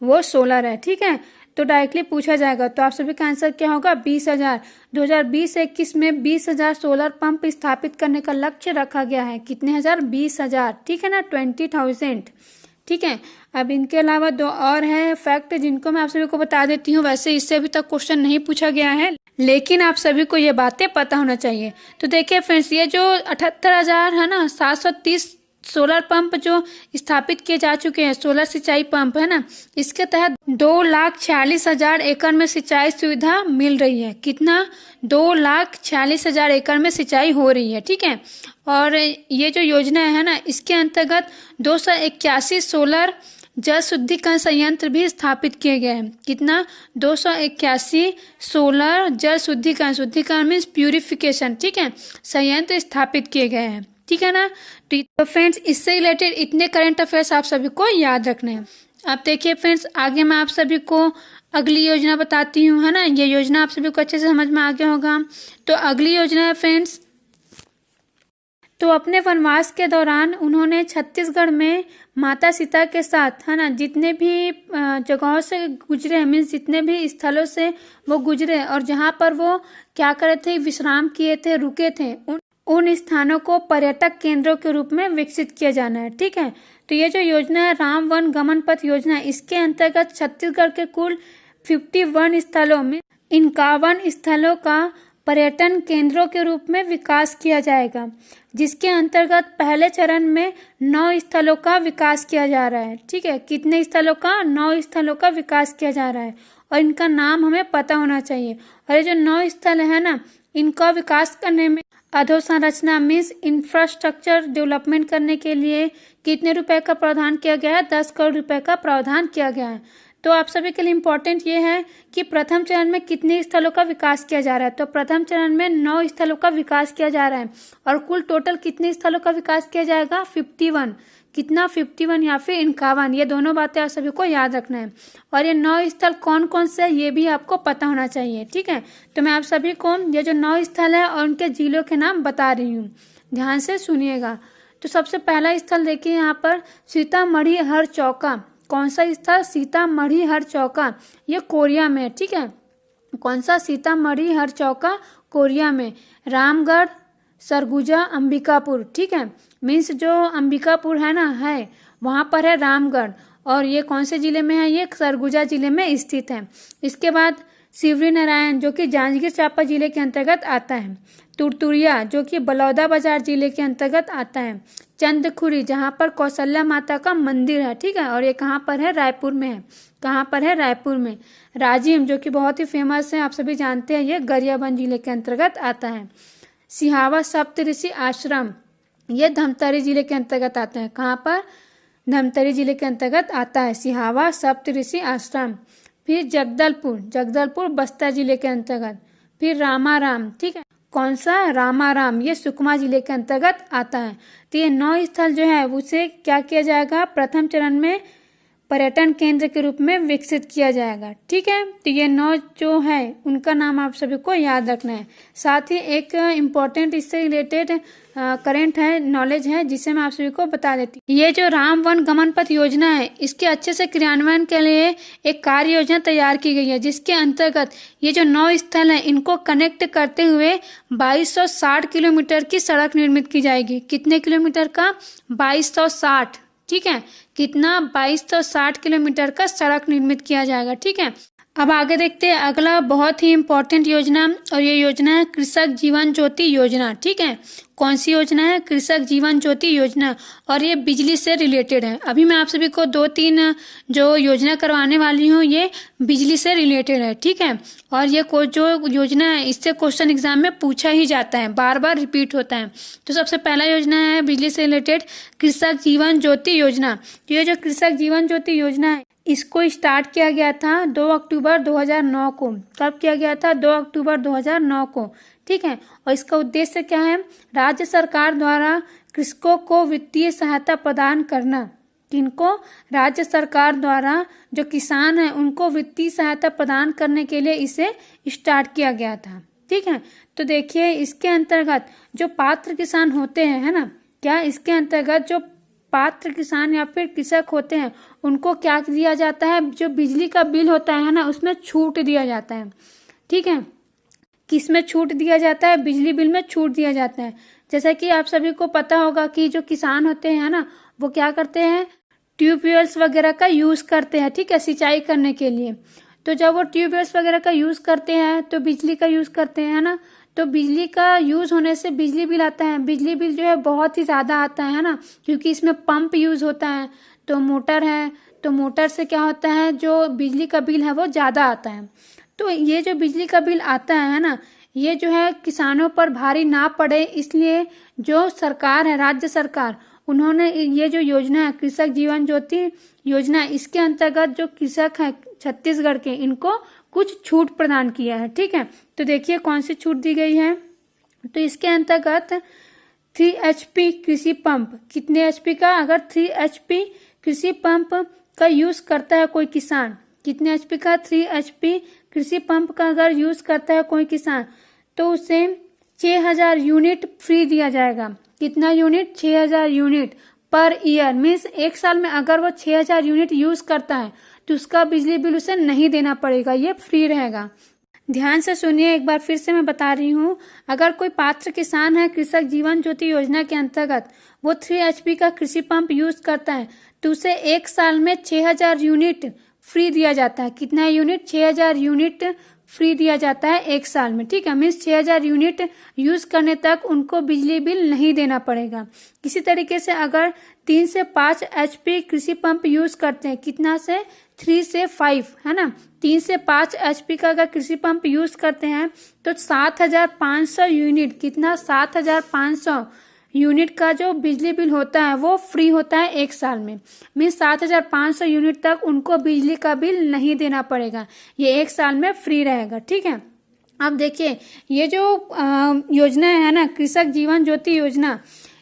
वो सोलर है, ठीक है। तो डायरेक्टली पूछा जाएगा, तो आप सभी का आंसर क्या होगा? 20,000। 2020-21 में 20,000 सोलर पंप स्थापित करने का लक्ष्य रखा गया है। कितने हजार? 20,000, ठीक है ना, 20,000, ठीक है। अब इनके अलावा दो और है फैक्ट जिनको मैं आप सभी को बता देती हूँ। वैसे इससे अभी तक क्वेश्चन नहीं पूछा गया है, लेकिन आप सभी को ये बातें पता होना चाहिए। तो देखिए फ्रेंड्स, ये जो 78,000 है ना 730 सोलर पंप जो स्थापित किए जा चुके हैं, सोलर सिंचाई पंप है ना, इसके तहत 2,46,000 एकड़ में सिंचाई सुविधा मिल रही है। कितना? 2,46,000 एकड़ में सिंचाई हो रही है, ठीक है। और ये जो योजना है ना, इसके अंतर्गत 281 सोलर जल शुद्धिकरण संयंत्र भी स्थापित किए गए हैं। कितना? 281 सोलर जल शुद्धिकरण मीन्स प्यूरिफिकेशन, ठीक है, संयंत्र स्थापित किए गए हैं, ठीक है ना। तो फ्रेंड्स, इससे रिलेटेड इतने करंट अफेयर्स आप सभी को याद रखने हैं। अब देखिए फ्रेंड्स, आगे मैं आप सभी को अगली योजना बताती हूँ, है ना। ये योजना आप सभी को अच्छे से समझ में आ गया होगा। तो अगली योजना है फ्रेंड्स, तो अपने वनवास के दौरान उन्होंने छत्तीसगढ़ में माता सीता के साथ, है ना, जितने भी जगहों से गुजरे, मीन्स जितने भी स्थलों से वो गुजरे और जहाँ पर वो क्या करे थे, विश्राम किए थे, रुके थे, उन स्थानों को पर्यटक केंद्रों के रूप में विकसित किया जाना है, ठीक है। तो ये जो योजना है राम वन गमन पथ योजना, इसके अंतर्गत छत्तीसगढ़ के कुल 51 स्थलों में 51 स्थलों का पर्यटन केंद्रों के रूप में विकास किया जाएगा, जिसके अंतर्गत पहले चरण में 9 स्थलों का विकास किया जा रहा है, ठीक है। कितने स्थलों का? 9 स्थलों का विकास किया जा रहा है और इनका नाम हमें पता होना चाहिए। और ये जो 9 स्थल है ना, इनका विकास करने में अधोसंरचना मीन्स इंफ्रास्ट्रक्चर डेवलपमेंट करने के लिए कितने रुपए का प्रावधान किया गया है? 10 करोड़ रुपए का प्रावधान किया गया है। तो आप सभी के लिए इम्पोर्टेंट ये है कि प्रथम चरण में कितने स्थलों का विकास किया जा रहा है। तो प्रथम चरण में 9 स्थलों का विकास किया जा रहा है और कुल टोटल कितने स्थलों का विकास किया जाएगा? 51। कितना? 51 या फिर 51। ये दोनों बातें आप सभी को याद रखना है। और ये 9 स्थल कौन कौन से है ये भी आपको पता होना चाहिए, ठीक है। तो मैं आप सभी को ये जो 9 स्थल है और उनके जिलों के नाम बता रही हूँ, ध्यान से सुनिएगा। तो सबसे पहला स्थल देखिए यहाँ पर सीतामढ़ी हर चौका। कौन सा स्थल? सीतामढ़ी हर चौका, ये कोरिया में, ठीक है। कौन सा? सीतामढ़ी हर चौका, कोरिया में। रामगढ़, सरगुजा, अंबिकापुर, ठीक है। मीन्स जो अंबिकापुर है ना, है वहाँ पर है रामगढ़, और ये कौन से जिले में है? ये सरगुजा जिले में स्थित है। इसके बाद शिवरी नारायण जो कि जांजगीर चांपा जिले के अंतर्गत आता है। तुरतुरिया जो कि बलौदाबाजार जिले के अंतर्गत आता है। चंदखुरी जहाँ पर कौशल्या माता का मंदिर है, ठीक है, और ये कहाँ पर है? रायपुर में है। कहाँ पर है? रायपुर में। राजिम जो कि बहुत ही फेमस है, आप सभी जानते हैं, ये गरियाबंद जिले के अंतर्गत आता है। सिहावा सप्तऋषि आश्रम, ये धमतरी जिले के अंतर्गत आता है। कहाँ पर? धमतरी जिले के अंतर्गत आता है सिहावा सप्तऋषि आश्रम। फिर जगदलपुर बस्तर जिले के अंतर्गत। फिर रामाराम, ठीक है। कौन सा? रामाराम, ये सुकमा जिले के अंतर्गत आता है। तो ये 9 स्थल जो है उसे क्या किया जाएगा? प्रथम चरण में पर्यटन केंद्र के रूप में विकसित किया जाएगा, ठीक है। तो ये 9 जो है उनका नाम आप सभी को याद रखना है। साथ ही एक इम्पोर्टेंट इससे रिलेटेड करेंट है, नॉलेज है, जिसे मैं आप सभी को बता देती हूँ। ये जो राम वन गमन पथ योजना है, इसके अच्छे से क्रियान्वयन के लिए एक कार्य योजना तैयार की गई है, जिसके अंतर्गत ये जो 9 स्थल है इनको कनेक्ट करते हुए 2260 किलोमीटर की सड़क निर्मित की जाएगी। कितने किलोमीटर का? 2260, ठीक है। कितना? 2260 किलोमीटर का सड़क निर्मित किया जाएगा, ठीक है। अब आगे देखते हैं अगला बहुत ही इम्पोर्टेंट योजना, और ये योजना है कृषक जीवन ज्योति योजना, ठीक है। कौन सी योजना है? कृषक जीवन ज्योति योजना, और ये बिजली से रिलेटेड है। अभी मैं आप सभी को 2-3 जो योजना करवाने वाली हूँ ये बिजली से रिलेटेड है, ठीक है। और ये जो योजना है इससे क्वेश्चन एग्जाम में पूछा ही जाता है, बार बार रिपीट होता है। तो सबसे पहला योजना है बिजली से रिलेटेड कृषक जीवन ज्योति योजना। तो ये जो कृषक जीवन ज्योति योजना है इसको स्टार्ट किया गया था 2 अक्टूबर 2009 को। कब किया गया था? 2 अक्टूबर 2009 को, ठीक है। और इसका उद्देश्य क्या है? राज्य सरकार द्वारा कृषकों को वित्तीय सहायता प्रदान करना, किनको, राज्य सरकार द्वारा जो किसान है उनको वित्तीय सहायता प्रदान करने के लिए इसे स्टार्ट किया गया था। ठीक है, तो देखिए इसके अंतर्गत जो पात्र किसान होते हैं, है ना, क्या इसके अंतर्गत जो पात्र किसान या फिर कृषक होते हैं उनको क्या दिया जाता है, जो बिजली का बिल होता है ना, उसमें छूट दिया जाता है। ठीक है, किस में छूट दिया जाता है, बिजली बिल में छूट दिया जाता है। जैसा कि आप सभी को पता होगा कि जो किसान होते हैं ना, वो क्या करते हैं, ट्यूबवेल्स वगैरह का यूज करते हैं, ठीक है, सिंचाई करने के लिए। तो जब वो ट्यूबवेल्स वगैरह का यूज करते हैं तो बिजली का यूज करते हैं ना, तो बिजली का यूज होने से बिजली बिल आता है। बिजली बिल जो है बहुत ही ज्यादा आता है ना, क्योंकि इसमें पंप यूज होता है, तो मोटर है, तो मोटर से क्या होता है, जो बिजली का बिल है वो ज्यादा आता है। तो ये जो बिजली का बिल आता है ना, ये जो है किसानों पर भारी ना पड़े, इसलिए जो सरकार है, राज्य सरकार, उन्होंने ये जो योजना है कृषक जीवन ज्योति योजना, इसके अंतर्गत जो कृषक है छत्तीसगढ़ के, इनको कुछ छूट प्रदान किया है। ठीक है, तो देखिए कौन सी छूट दी गई है। तो इसके अंतर्गत 3 HP कृषि पंप, कितने HP का, अगर 3 HP कृषि पंप का यूज करता है कोई किसान, कितने HP का, 3 HP कृषि पंप का अगर यूज करता है कोई किसान, तो उसे 6000 यूनिट फ्री दिया जाएगा। कितना unit, 6000 unit per year, means एक साल में अगर वो 6000 यूनिट यूज करता है तो उसका बिजली बिल उसे नहीं देना पड़ेगा, ये फ्री रहेगा। ध्यान से सुनिए, एक बार फिर से मैं बता रही हूँ, अगर कोई पात्र किसान है कृषक जीवन ज्योति योजना के अंतर्गत, वो 3 HP का कृषि पंप यूज करता है तो उसे एक साल में 6000 यूनिट फ्री दिया जाता है। कितना यूनिट, 6000 यूनिट फ्री दिया जाता है एक साल में। ठीक है, मीन्स 6000 यूनिट यूज करने तक उनको बिजली बिल नहीं देना पड़ेगा। इसी तरीके से अगर 3 से 5 HP कृषि पंप यूज करते हैं, कितना से, 3 से 5, है ना, 3 से 5 HP का अगर कृषि पंप यूज करते हैं तो 7500 यूनिट, कितना, 7500 यूनिट का जो बिजली बिल होता है वो फ्री होता है एक साल में। मीन्स 7500 यूनिट तक उनको बिजली का बिल नहीं देना पड़ेगा, ये एक साल में फ्री रहेगा। ठीक है, अब देखिए ये जो योजना है ना कृषक जीवन ज्योति योजना,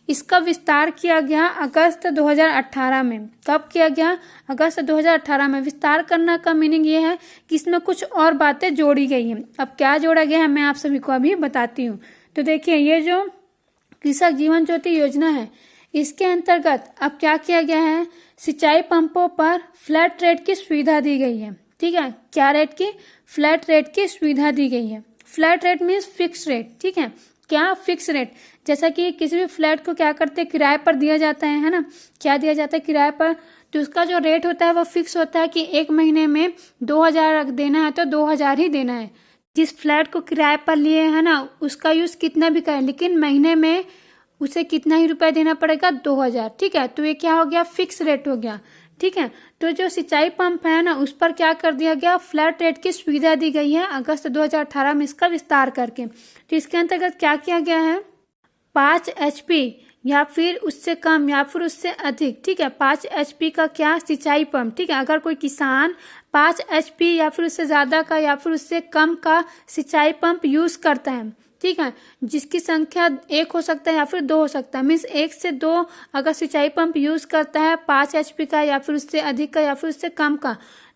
इसका विस्तार किया गया अगस्त 2018 में। कब किया गया, अगस्त 2018 में। विस्तार करना का मीनिंग ये है कि इसमें कुछ और बातें जोड़ी गई हैं। अब क्या जोड़ा गया है मैं आप सभी को अभी बताती हूँ। तो देखिए ये जो कृषक जीवन ज्योति योजना है, इसके अंतर्गत अब क्या किया गया है, सिंचाई पंपों पर फ्लैट रेट की सुविधा दी गई है। ठीक है, क्या रेट की, फ्लैट रेट की सुविधा दी गई है। Flat rate means fix rate. ठीक है, क्या, फिक्स रेट। जैसा कि किसी भी फ्लैट को क्या करते हैं, किराए पर दिया जाता है ना, क्या दिया जाता है, किराए पर, तो उसका जो रेट होता है वो फिक्स होता है कि एक महीने में 2000 देना है तो 2000 ही देना है। जिस फ्लैट को किराए पर लिए है ना, उसका यूज कितना भी करें, लेकिन महीने में उसे कितना ही रुपया देना पड़ेगा, 2000। ठीक है, तो ये क्या हो गया, फिक्स रेट हो गया। ठीक है, तो जो सिंचाई पंप है ना, उस पर क्या कर दिया गया, फ्लैट रेट की सुविधा दी गई है अगस्त 2018 में, इसका विस्तार करके। तो इसके अंतर्गत क्या किया गया है, 5 HP या फिर उससे कम या फिर उससे अधिक, ठीक है, 5 HP का क्या, सिंचाई पंप। ठीक है, अगर कोई किसान 5 HP या फिर उससे ज्यादा का या फिर उससे कम का सिंचाई पंप यूज करता है, ठीक है, जिसकी संख्या 1 हो सकता है या फिर 2 हो सकता है, मीन्स 1 से 2 अगर सिंचाई पंप यूज करता है 5 HP का या फिर उससे अधिक का या फिर उससे कम का,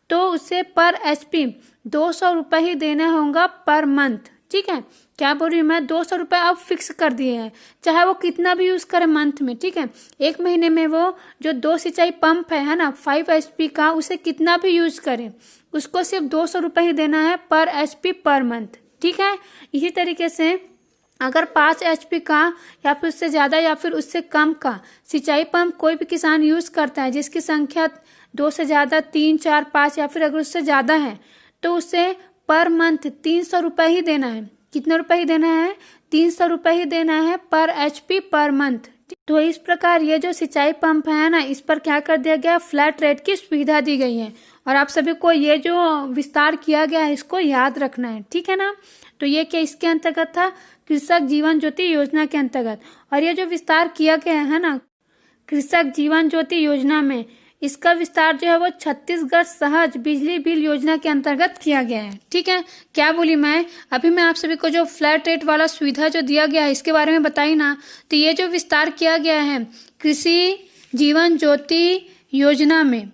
तो उसे पर HP 200 रुपये ही देना होगा पर मंथ। ठीक है, क्या बोल रही हूँ मैं, 200 रुपये अब फिक्स कर दिए हैं, चाहे वो कितना भी यूज करे मंथ में। ठीक है, एक महीने में वो जो 2 सिंचाई पंप है ना 5 HP का, उसे कितना भी यूज करे, उसको सिर्फ 200 रुपये ही देना है पर HP पर मंथ। ठीक है, इसी तरीके से अगर 5 HP का या फिर उससे ज्यादा या फिर उससे कम का सिंचाई पंप कोई भी किसान यूज करता है, जिसकी संख्या 2 से ज्यादा, 3, 4, 5 या फिर अगर उससे ज्यादा है, तो उसे पर मंथ 300 रुपये ही देना है। कितना रुपए ही देना है, 300 रुपये ही देना है पर HP पर मंथ। तो इस प्रकार ये जो सिंचाई पंप है ना, इस पर क्या कर दिया गया, फ्लैट रेट की सुविधा दी गई है। और आप सभी को ये जो विस्तार किया गया है इसको याद रखना है। ठीक है ना, तो ये क्या इसके अंतर्गत था, कृषक जीवन ज्योति योजना के अंतर्गत। और ये जो विस्तार किया गया है ना कृषक जीवन ज्योति योजना में, इसका विस्तार जो है वो छत्तीसगढ़ सहज बिजली बिल योजना के अंतर्गत किया गया है। ठीक है, क्या बोली मैं, अभी मैं आप सभी को जो फ्लैट रेट वाला सुविधा जो दिया गया है इसके बारे में बताई ना, तो ये जो विस्तार किया गया है कृषि जीवन ज्योति योजना में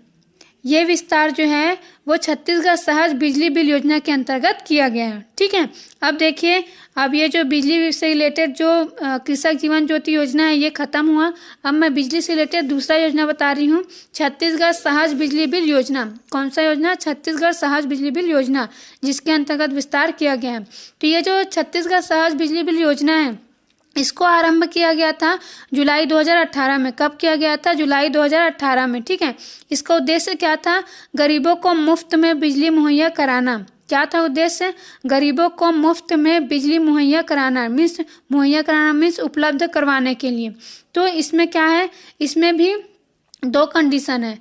ये विस्तार जो है वो छत्तीसगढ़ सहज बिजली बिल योजना के अंतर्गत किया गया है। ठीक है, अब देखिए, अब ये जो बिजली से रिलेटेड जो कृषक जीवन ज्योति योजना है ये खत्म हुआ। अब मैं बिजली से रिलेटेड दूसरा योजना बता रही हूँ, छत्तीसगढ़ सहज बिजली बिल योजना। कौन सा योजना? छत्तीसगढ़ सहज बिजली बिल योजना, जिसके अंतर्गत विस्तार किया गया है। तो ये जो छत्तीसगढ़ सहज बिजली बिल योजना है इसको आरंभ किया गया था जुलाई 2018 में। कब किया गया था? जुलाई 2018 में। ठीक है, इसका उद्देश्य क्या था? गरीबों को मुफ्त में बिजली मुहैया कराना। क्या था उद्देश्य? गरीबों को मुफ्त में बिजली मुहैया कराना, मीन्स उपलब्ध करवाने के लिए। तो इसमें क्या है? इसमें भी 2 कंडीशन है।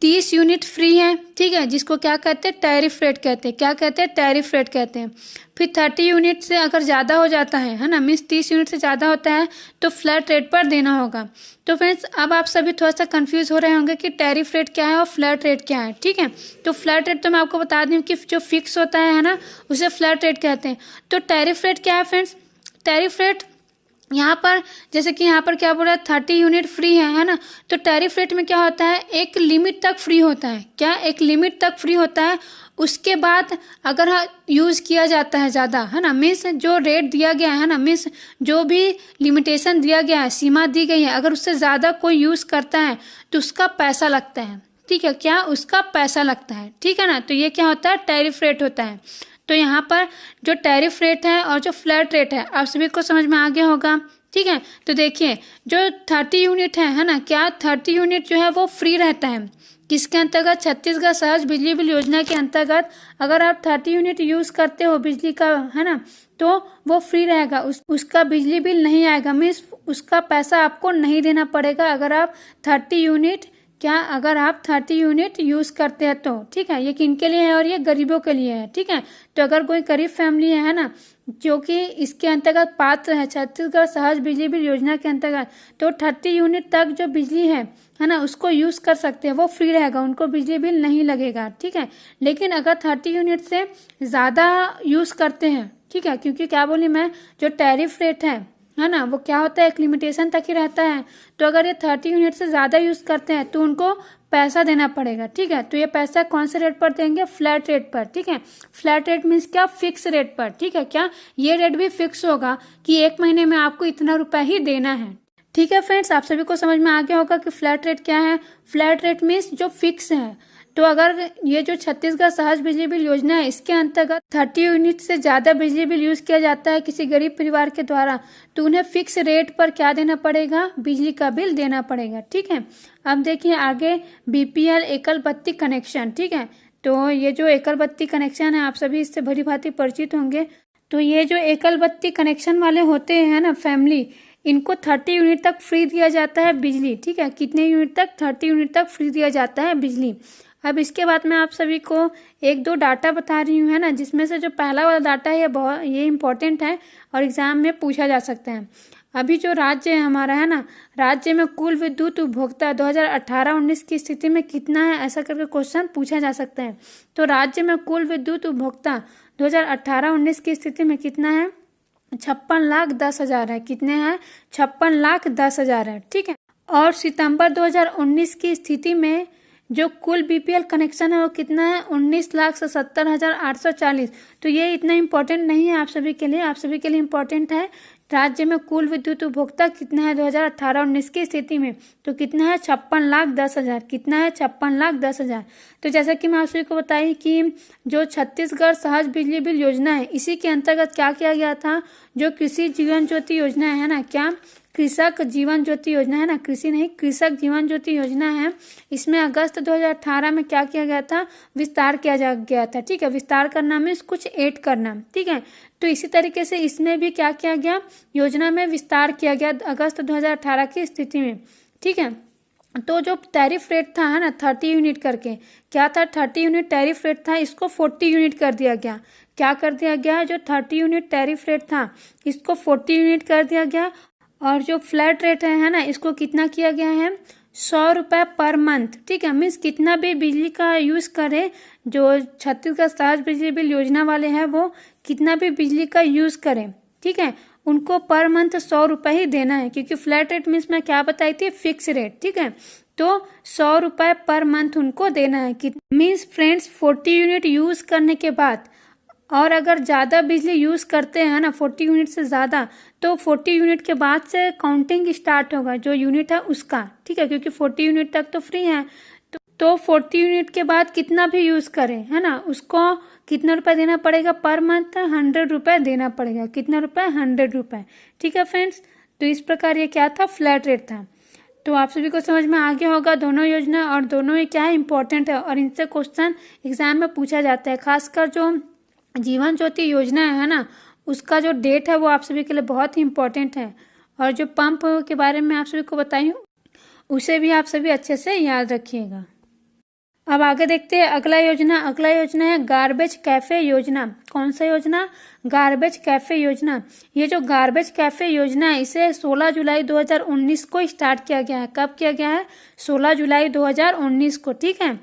30 यूनिट फ्री है, ठीक है, जिसको क्या कहते हैं? टैरिफ रेट कहते हैं। क्या कहते हैं? टैरिफ रेट कहते हैं। फिर 30 यूनिट से अगर ज़्यादा हो जाता है ना, मीन्स 30 यूनिट से ज़्यादा होता है तो फ्लैट रेट पर देना होगा। तो फ्रेंड्स, अब आप सभी थोड़ा सा कंफ्यूज हो रहे होंगे कि टैरिफ रेट क्या है और फ्लैट रेट क्या है। ठीक है, तो फ्लैट रेट तो मैं आपको बता दूं कि जो फिक्स होता है ना, उसे फ्लैट रेट कहते हैं। तो टैरिफ रेट क्या है फ्रेंड्स? टैरिफ रेट यहाँ पर, जैसे कि यहाँ पर क्या बोला, 30 यूनिट फ्री है ना, तो टैरिफ रेट में क्या होता है? एक लिमिट तक फ्री होता है। क्या? एक लिमिट तक फ्री होता है। उसके बाद अगर यूज़ किया जाता है ज़्यादा, है ना, मीन्स जो रेट दिया गया है ना, मीन्स जो भी लिमिटेशन दिया गया है, सीमा दी गई है, अगर उससे ज़्यादा कोई यूज़ करता है तो उसका पैसा लगता है। ठीक है, क्या? उसका पैसा लगता है। ठीक है ना, तो ये क्या होता है? टैरिफ रेट होता है। तो यहाँ पर जो टैरिफ रेट है और जो फ्लैट रेट है, आप सभी को समझ में आ गया होगा। ठीक है, तो देखिए, जो 30 यूनिट है ना, क्या 30 यूनिट जो है वो फ्री रहता है। किसके अंतर्गत? छत्तीसगढ़ सहज बिजली बिल योजना के अंतर्गत अगर आप 30 यूनिट यूज़ करते हो बिजली का, है ना, तो वो फ्री रहेगा। उसका बिजली बिल नहीं आएगा, मीन्स उसका पैसा आपको नहीं देना पड़ेगा अगर आप 30 यूनिट अगर आप 30 यूनिट यूज़ करते हैं तो। ठीक है, ये किनके लिए है? और ये गरीबों के लिए है। ठीक है, तो अगर कोई गरीब फैमिली है ना, जो कि इसके अंतर्गत पात्र है, छत्तीसगढ़ सहज बिजली बिल योजना के अंतर्गत, तो 30 यूनिट तक जो बिजली है ना, उसको यूज़ कर सकते हैं, वो फ्री रहेगा, उनको बिजली बिल नहीं लगेगा। ठीक है, लेकिन अगर 30 यूनिट से ज़्यादा यूज़ करते हैं, ठीक है, क्योंकि क्या बोली मैं, जो टैरिफ रेट है ना, वो क्या होता है? एक लिमिटेशन तक ही रहता है। तो अगर ये 30 यूनिट से ज़्यादा यूज़ करते हैं तो उनको पैसा देना पड़ेगा। ठीक है, तो ये पैसा कौन से रेट पर देंगे? फ्लैट रेट पर। ठीक है, फ्लैट रेट मीन्स क्या? फिक्स रेट पर। ठीक है, क्या? ये रेट भी फिक्स होगा कि 1 महीने में आपको इतना रुपया ही देना है। ठीक है फ्रेंड्स, आप सभी को समझ में आ गया होगा कि फ्लैट रेट क्या है। फ्लैट रेट मीन्स जो फिक्स है। तो अगर ये जो छत्तीसगढ़ सहज बिजली बिल योजना है, इसके अंतर्गत 30 यूनिट से ज़्यादा बिजली बिल यूज़ किया जाता है किसी गरीब परिवार के द्वारा, तो उन्हें फिक्स रेट पर क्या देना पड़ेगा? बिजली का बिल देना पड़ेगा। ठीक है, अब देखिए आगे, बीपीएल एकल बत्ती कनेक्शन। ठीक है, तो ये जो एकल बत्ती कनेक्शन है, आप सभी इससे भली भांति परिचित होंगे। तो ये जो एकल बत्ती कनेक्शन वाले होते हैं ना, फैमिली, इनको 30 यूनिट तक फ्री दिया जाता है बिजली। ठीक है, कितने यूनिट तक? 30 यूनिट तक फ्री दिया जाता है बिजली। अब इसके बाद मैं आप सभी को 1-2 डाटा बता रही हूँ, है ना, जिसमें से जो पहला वाला डाटा है ये इम्पोर्टेंट है और एग्जाम में पूछा जा सकता है। अभी जो राज्य है हमारा, है ना, राज्य में कुल विद्युत उपभोक्ता 2018-19 की स्थिति में कितना है, ऐसा करके क्वेश्चन पूछा जा सकता है। तो राज्य में कुल विद्युत उपभोक्ता 2018-19 की स्थिति में कितना है? 56,10,000 है। कितने हैं? 56,10,000 है। ठीक है, और सितंबर 2019 की स्थिति में जो कुल बीपीएल कनेक्शन है वो कितना है? 19,77,840। तो ये इतना इम्पोर्टेंट नहीं है आप सभी के लिए। आप सभी के लिए इम्पोर्टेंट है राज्य में कुल विद्युत उपभोक्ता कितना है 2018-19 की स्थिति में, तो कितना है? 56,10,000। कितना है? 56,10,000। तो जैसा कि मैं आप सभी को बताई कि जो छत्तीसगढ़ सहज बिजली बिल योजना है, इसी के अंतर्गत क्या किया गया था? जो कृषि जीवन ज्योति योजना है ना, क्या? कृषक जीवन ज्योति योजना है ना, कृषि नहीं, कृषक जीवन ज्योति योजना है। इसमें अगस्त 2018 में क्या किया गया था? विस्तार किया गया था। ठीक है, विस्तार करना मीन्स कुछ ऐड करना। ठीक है, तो इसी तरीके से इसमें भी क्या किया गया? योजना में विस्तार किया गया अगस्त 2018 की स्थिति में। ठीक है, तो जो टैरिफ रेट था, है ना, 30 यूनिट करके, क्या था? 30 यूनिट टैरिफ रेट था, इसको 40 यूनिट कर दिया गया। क्या कर दिया गया? जो 30 यूनिट टैरिफ रेट था, इसको 40 यूनिट कर दिया गया। और जो फ्लैट रेट है ना, इसको कितना किया गया है? 100 रुपये पर मंथ। ठीक है, मीन्स कितना भी बिजली का यूज़ करे, जो छत्तीसगढ़ सहज बिजली बिल योजना वाले हैं, वो कितना भी बिजली का यूज़ करें, ठीक है, उनको पर मंथ 100 रुपये ही देना है। क्योंकि फ्लैट रेट मीन्स मैं क्या बताई थी? Fix rate. ठीक है, तो 100 रुपये पर मंथ उनको देना है। कि मीन्स फ्रेंड्स 40 यूनिट यूज करने के बाद, और अगर ज़्यादा बिजली यूज़ करते हैं ना 40 यूनिट से ज़्यादा, तो 40 यूनिट के बाद से काउंटिंग स्टार्ट होगा जो यूनिट है उसका, ठीक है, क्योंकि 40 यूनिट तक तो फ्री है। तो 40 यूनिट के बाद कितना भी यूज़ करें, है ना, उसको कितना रुपए देना पड़ेगा पर मंथ? 100 रुपये देना पड़ेगा। कितना रुपए? 100 रुपये। ठीक है फ्रेंड्स, तो इस प्रकार ये क्या था? फ्लैट रेट था। तो आप सभी को समझ में आ गया होगा दोनों योजना, और दोनों ही क्या है? इंपॉर्टेंट है, और इनसे क्वेश्चन एग्जाम में पूछा जाता है। खासकर जो जीवन ज्योति योजना है ना, उसका जो डेट है वो आप सभी के लिए बहुत ही इम्पोर्टेंट है, और जो पंप के बारे में आप सभी को बताई हूँ उसे भी आप सभी अच्छे से याद रखिएगा। अब आगे देखते हैं अगला योजना। अगला योजना है गार्बेज कैफे योजना। कौन सा योजना? गार्बेज कैफे योजना। ये जो गार्बेज कैफे योजना है इसे 16 जुलाई 2019 को स्टार्ट किया गया है। कब किया गया है? 16 जुलाई 2019 को, ठीक है।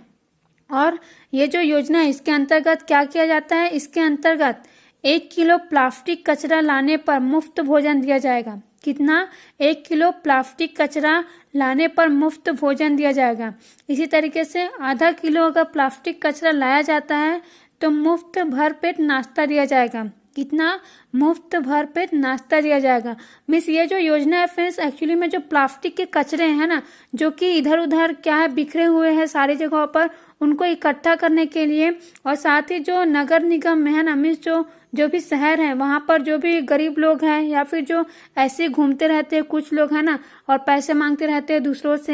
और ये जो योजना है इसके अंतर्गत क्या किया जाता है? इसके अंतर्गत 1 किलो प्लास्टिक कचरा लाने पर मुफ्त भोजन दिया जाएगा। कितना? 1 किलो प्लास्टिक कचरा लाने पर मुफ्त भोजन दिया जाएगा। इसी तरीके से आधा किलो अगर प्लास्टिक कचरा लाया जाता है तो मुफ्त भरपेट नाश्ता दिया जाएगा। कितना? मुफ्त भरपेट नाश्ता दिया जाएगा। मिस ये जो योजना है फ्रेंड्स, एक्चुअली में जो प्लास्टिक के कचरे हैं ना, जो कि इधर उधर क्या है बिखरे हुए हैं सारी जगहों पर, उनको इकट्ठा करने के लिए, और साथ ही जो नगर निगम में है ना, मीन्स जो भी शहर है वहाँ पर जो भी गरीब लोग हैं या फिर जो ऐसे घूमते रहते हैं कुछ लोग है ना, और पैसे मांगते रहते हैं दूसरों से,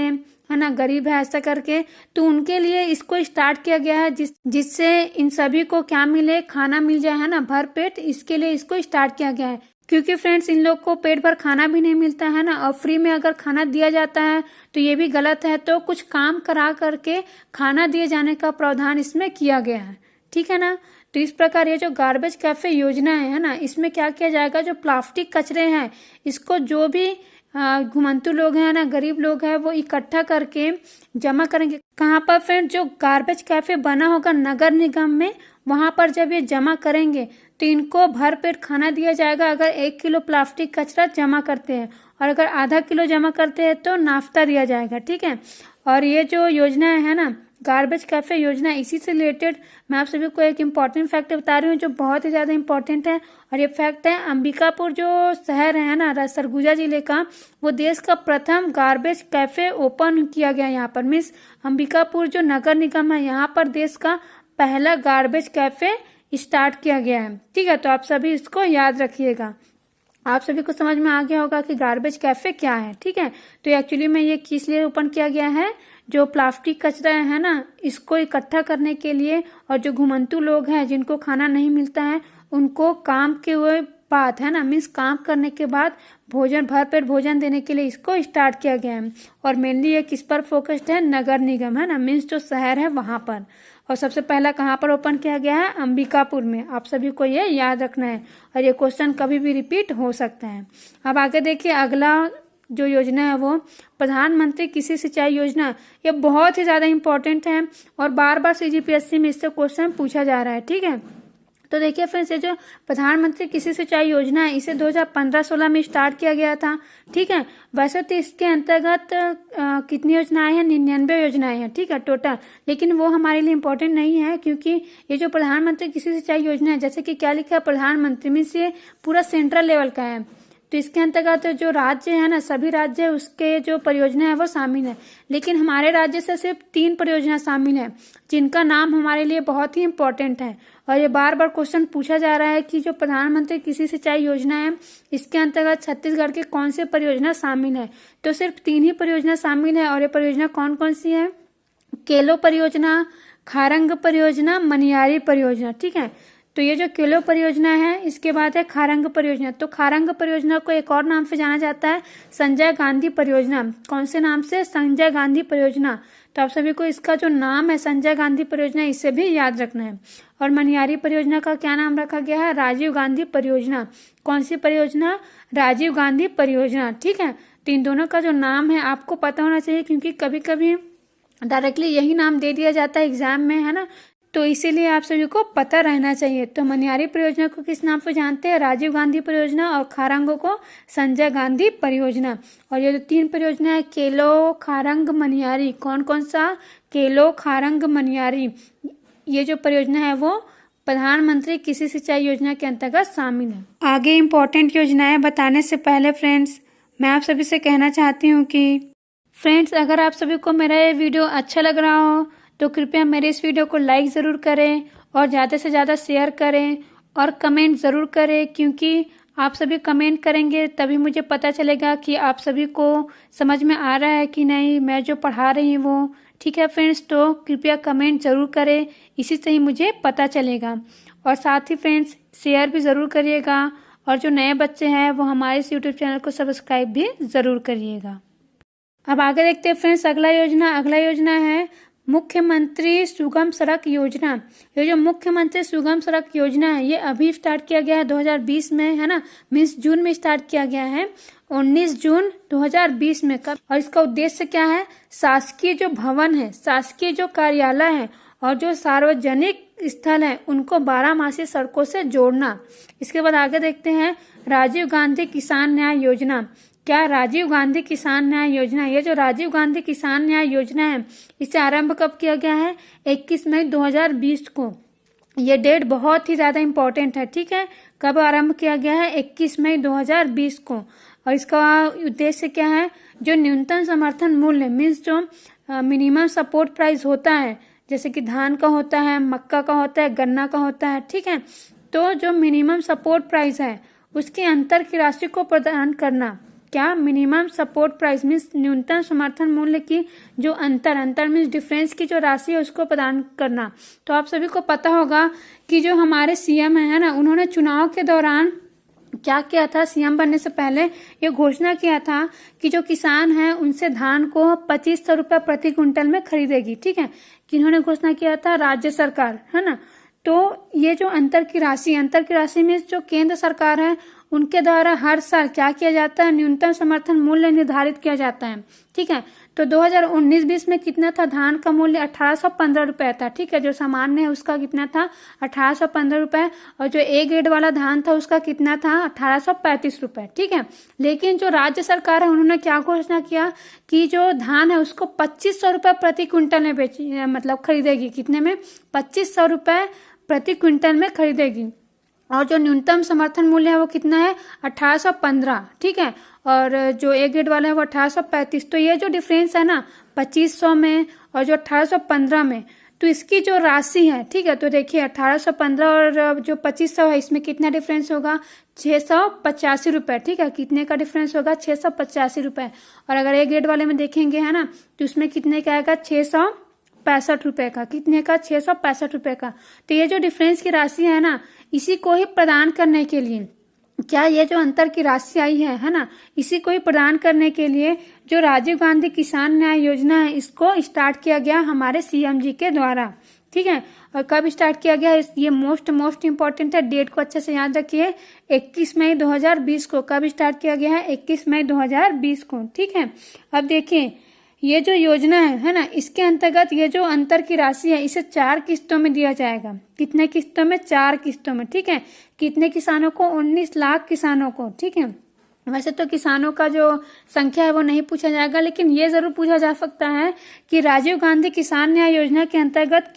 है ना, गरीब है ऐसा करके, तो उनके लिए इसको स्टार्ट किया गया है जिससे इन सभी को क्या मिले? खाना मिल जाए, है ना, भर पेट। इसके लिए इसको स्टार्ट किया गया है, क्योंकि फ्रेंड्स इन लोग को पेट भर खाना भी नहीं मिलता है ना, और फ्री में अगर खाना दिया जाता है तो ये भी गलत है। तो कुछ काम करा करके खाना दिए जाने का प्रावधान इसमें किया गया है, ठीक है ना। तो इस प्रकार ये जो गार्बेज कैफे योजना है ना, इसमें क्या किया जाएगा? जो प्लास्टिक कचरे हैं इसको जो भी घुमंतु लोग हैं ना, गरीब लोग हैं, वो इकट्ठा करके जमा करेंगे। कहाँ पर फ्रेंड? जो गार्बेज कैफे बना होगा नगर निगम में, वहां पर जब ये जमा करेंगे तो इनको भर पेट खाना दिया जाएगा अगर 1 किलो प्लास्टिक कचरा जमा करते हैं, और अगर आधा किलो जमा करते हैं तो नाश्ता दिया जाएगा, ठीक है। और ये जो योजना है ना गार्बेज कैफे योजना, इसी से रिलेटेड मैं आप सभी को एक इम्पॉर्टेंट फैक्ट बता रही हूँ जो बहुत ही ज़्यादा इम्पोर्टेंट है। और ये फैक्ट है अंबिकापुर जो शहर है ना सरगुजा जिले का, वो देश का प्रथम गार्बेज कैफे ओपन किया गया यहाँ पर। मीन्स अंबिकापुर जो नगर निगम है यहाँ पर देश का पहला गार्बेज कैफे स्टार्ट किया गया है, ठीक है। तो आप सभी इसको याद रखिएगा। आप सभी को समझ में आ गया होगा कि गार्बेज कैफे क्या है, ठीक है। तो एक्चुअली में ये किस लिए ओपन किया गया है? जो प्लास्टिक कचरा है ना, इसको इकट्ठा करने के लिए, और जो घुमंतु लोग हैं जिनको खाना नहीं मिलता है उनको काम के बाद, है ना, मीन्स काम करने के बाद भोजन, भरपेट भोजन देने के लिए इसको स्टार्ट किया गया है। और मेनली ये किस पर फोकस्ड है? नगर निगम, है ना, मीन्स जो शहर है वहां पर। और सबसे पहला कहाँ पर ओपन किया गया है? अंबिकापुर में। आप सभी को ये याद रखना है, और ये क्वेश्चन कभी भी रिपीट हो सकता है। अब आगे देखिए अगला जो योजना है वो प्रधानमंत्री कृषि सिंचाई योजना। ये बहुत ही ज्यादा इंपॉर्टेंट है, और बार बार सीजीपीएससी में इससे क्वेश्चन पूछा जा रहा है, ठीक है। तो देखिए फ्रेंड्स, ये जो प्रधानमंत्री कृषि सिंचाई योजना है इसे 2015-16 में स्टार्ट किया गया था, ठीक है। वैसे तो इसके अंतर्गत कितनी योजनाएं हैं? 99 योजनाएं हैं, ठीक है, टोटल। लेकिन वो हमारे लिए इम्पोर्टेंट नहीं है, क्योंकि ये जो प्रधानमंत्री कृषि सिंचाई योजना है, जैसे कि क्या लिखा है प्रधानमंत्री, मीन्स ये पूरा सेंट्रल लेवल का है। तो इसके अंतर्गत जो राज्य है ना, सभी राज्य उसके जो परियोजना है वो शामिल है। लेकिन हमारे राज्य से सिर्फ 3 परियोजना शामिल है जिनका नाम हमारे लिए बहुत ही इम्पोर्टेंट है। और ये बार बार क्वेश्चन पूछा जा रहा है कि जो प्रधानमंत्री कृषि सिंचाई योजना है इसके अंतर्गत छत्तीसगढ़ के कौन से परियोजना शामिल है? तो सिर्फ 3 ही परियोजना शामिल है। और ये परियोजना कौन कौन सी है? केलो परियोजना, खारंग परियोजना, मनियारी परियोजना, ठीक है। तो ये जो केलो परियोजना है, इसके बाद है खारंग परियोजना। तो खारंग परियोजना को एक और नाम से जाना जाता है, संजय गांधी परियोजना। कौन से नाम से? संजय गांधी परियोजना। तो आप सभी को इसका जो नाम है संजय गांधी परियोजना, इसे भी याद रखना है। और मनियारी परियोजना का क्या नाम रखा गया है? राजीव गांधी परियोजना। कौन सी परियोजना? राजीव गांधी परियोजना, ठीक है। तो इन दोनों का जो नाम है आपको पता होना चाहिए, क्योंकि कभी कभी डायरेक्टली यही नाम दे दिया जाता है एग्जाम में, है ना। तो इसीलिए आप सभी को पता रहना चाहिए। तो मनियारी परियोजना को किस नाम से जानते हैं? राजीव गांधी परियोजना, और खारंग को संजय गांधी परियोजना। और ये जो 3 परियोजना है, केलो, खारंग, मनियारी, कौन कौन सा? केलो, खारंग, मनियारी, ये जो परियोजना है वो प्रधानमंत्री कृषि सिंचाई योजना के अंतर्गत शामिल है। आगे इम्पोर्टेंट योजनाएं बताने से पहले फ्रेंड्स, मैं आप सभी से कहना चाहती हूँ कि फ्रेंड्स, अगर आप सभी को मेरा ये वीडियो अच्छा लग रहा हो तो कृपया मेरे इस वीडियो को लाइक ज़रूर करें और ज़्यादा से ज़्यादा शेयर करें और कमेंट ज़रूर करें, क्योंकि आप सभी कमेंट करेंगे तभी मुझे पता चलेगा कि आप सभी को समझ में आ रहा है कि नहीं, मैं जो पढ़ा रही हूँ वो। ठीक है फ्रेंड्स, तो कृपया कमेंट ज़रूर करें, इसी से ही मुझे पता चलेगा। और साथ ही फ्रेंड्स, शेयर भी ज़रूर करिएगा, और जो नए बच्चे हैं वो हमारे इस यूट्यूब चैनल को सब्सक्राइब भी ज़रूर करिएगा। अब आगे देखते हैं फ्रेंड्स अगला योजना है मुख्यमंत्री सुगम सड़क योजना। ये जो मुख्यमंत्री सुगम सड़क योजना है ये अभी स्टार्ट किया गया है 2020 में, है ना, मीन्स जून में स्टार्ट किया गया है, 19 जून 2020 में। कब? और इसका उद्देश्य क्या है? शासकीय जो भवन है, शासकीय जो कार्यालय है और जो सार्वजनिक स्थल है उनको 12 सड़कों से जोड़ना। इसके बाद आगे देखते हैं राजीव गांधी किसान न्याय योजना। क्या? राजीव गांधी किसान न्याय योजना। ये जो राजीव गांधी किसान न्याय योजना है इसे आरंभ कब किया गया है? 21 मई 2020 को। ये डेट बहुत ही ज़्यादा इम्पोर्टेंट है, ठीक है। कब आरंभ किया गया है? 21 मई 2020 को। और इसका उद्देश्य क्या है? जो न्यूनतम समर्थन मूल्य मीन्स जो मिनिमम सपोर्ट प्राइस होता है, जैसे कि धान का होता है, मक्का का होता है, गन्ना का होता है, ठीक है। तो जो मिनिमम सपोर्ट प्राइस है उसके अंतर की राशि को प्रदान करना। क्या? मिनिमम सपोर्ट प्राइस मीन्स न्यूनतम समर्थन मूल्य की जो अंतर मीन्स डिफरेंस की जो राशि है उसको प्रदान करना। तो आप सभी को पता होगा कि जो हमारे सीएम है ना, उन्होंने चुनाव के दौरान क्या किया था? सीएम बनने से पहले ये घोषणा किया था कि जो किसान है उनसे धान को 2500 रुपये प्रति क्विंटल में खरीदेगी, ठीक है। किन्होंने घोषणा किया था? राज्य सरकार, है ना। तो ये जो अंतर की राशि में जो केंद्र सरकार है उनके द्वारा हर साल क्या किया जाता है? न्यूनतम समर्थन मूल्य निर्धारित किया जाता है, ठीक है। तो 2019-20 में कितना था? धान का मूल्य 1815 रुपए था, ठीक है। जो सामान्य है उसका कितना था? 1815 रुपए। और जो ए ग्रेड वाला धान था उसका कितना था? 1835 रुपए, ठीक है। लेकिन जो राज्य सरकार है उन्होंने क्या घोषणा किया कि जो धान है उसको 2500 रुपए प्रति क्विंटल में मतलब खरीदेगी। कितने में? 2500 रुपए प्रति क्विंटल में खरीदेगी। और जो न्यूनतम समर्थन मूल्य है वो कितना है? 1815, ठीक है। और जो ए ग्रेड वाला है वो 1835। तो ये जो डिफरेंस है ना 2500 में और जो 1815 में, तो इसकी जो राशि है, ठीक है। तो देखिए 1815 और जो 2500 है इसमें कितना डिफरेंस होगा? 685 रुपए, ठीक है। कितने का डिफरेंस होगा? 685 रुपए। और अगर ए ग्रेड वाले में देखेंगे, है ना, तो उसमें कितने का आएगा? 665 रुपए का। कितने का? 665 रुपए का। तो ये जो डिफरेंस की राशि है ना, इसी को ही प्रदान करने के लिए, क्या ये जो अंतर की राशि आई है ना, इसी को ही प्रदान करने के लिए जो राजीव गांधी किसान न्याय योजना है इसको स्टार्ट किया गया हमारे सीएम जी के द्वारा, ठीक है। और कब स्टार्ट किया गया? ये मोस्ट इम्पोर्टेंट है, डेट को अच्छे से याद रखिए। 21 मई 2020 को। कब स्टार्ट किया गया है? 21 मई 2020 को, ठीक है। अब देखिए ये जो योजना है ना, इसके अंतर्गत ये जो अंतर की राशि है इसे 4 किस्तों में दिया जाएगा। कितने किस्तों में? 4 किस्तों में, ठीक है। कितने किसानों को? 19 लाख किसानों को, ठीक है। वैसे तो किसानों का जो संख्या है वो नहीं पूछा जाएगा, लेकिन ये जरूर पूछा जा सकता है कि राजीव गांधी किसान न्याय योजना के अंतर्गत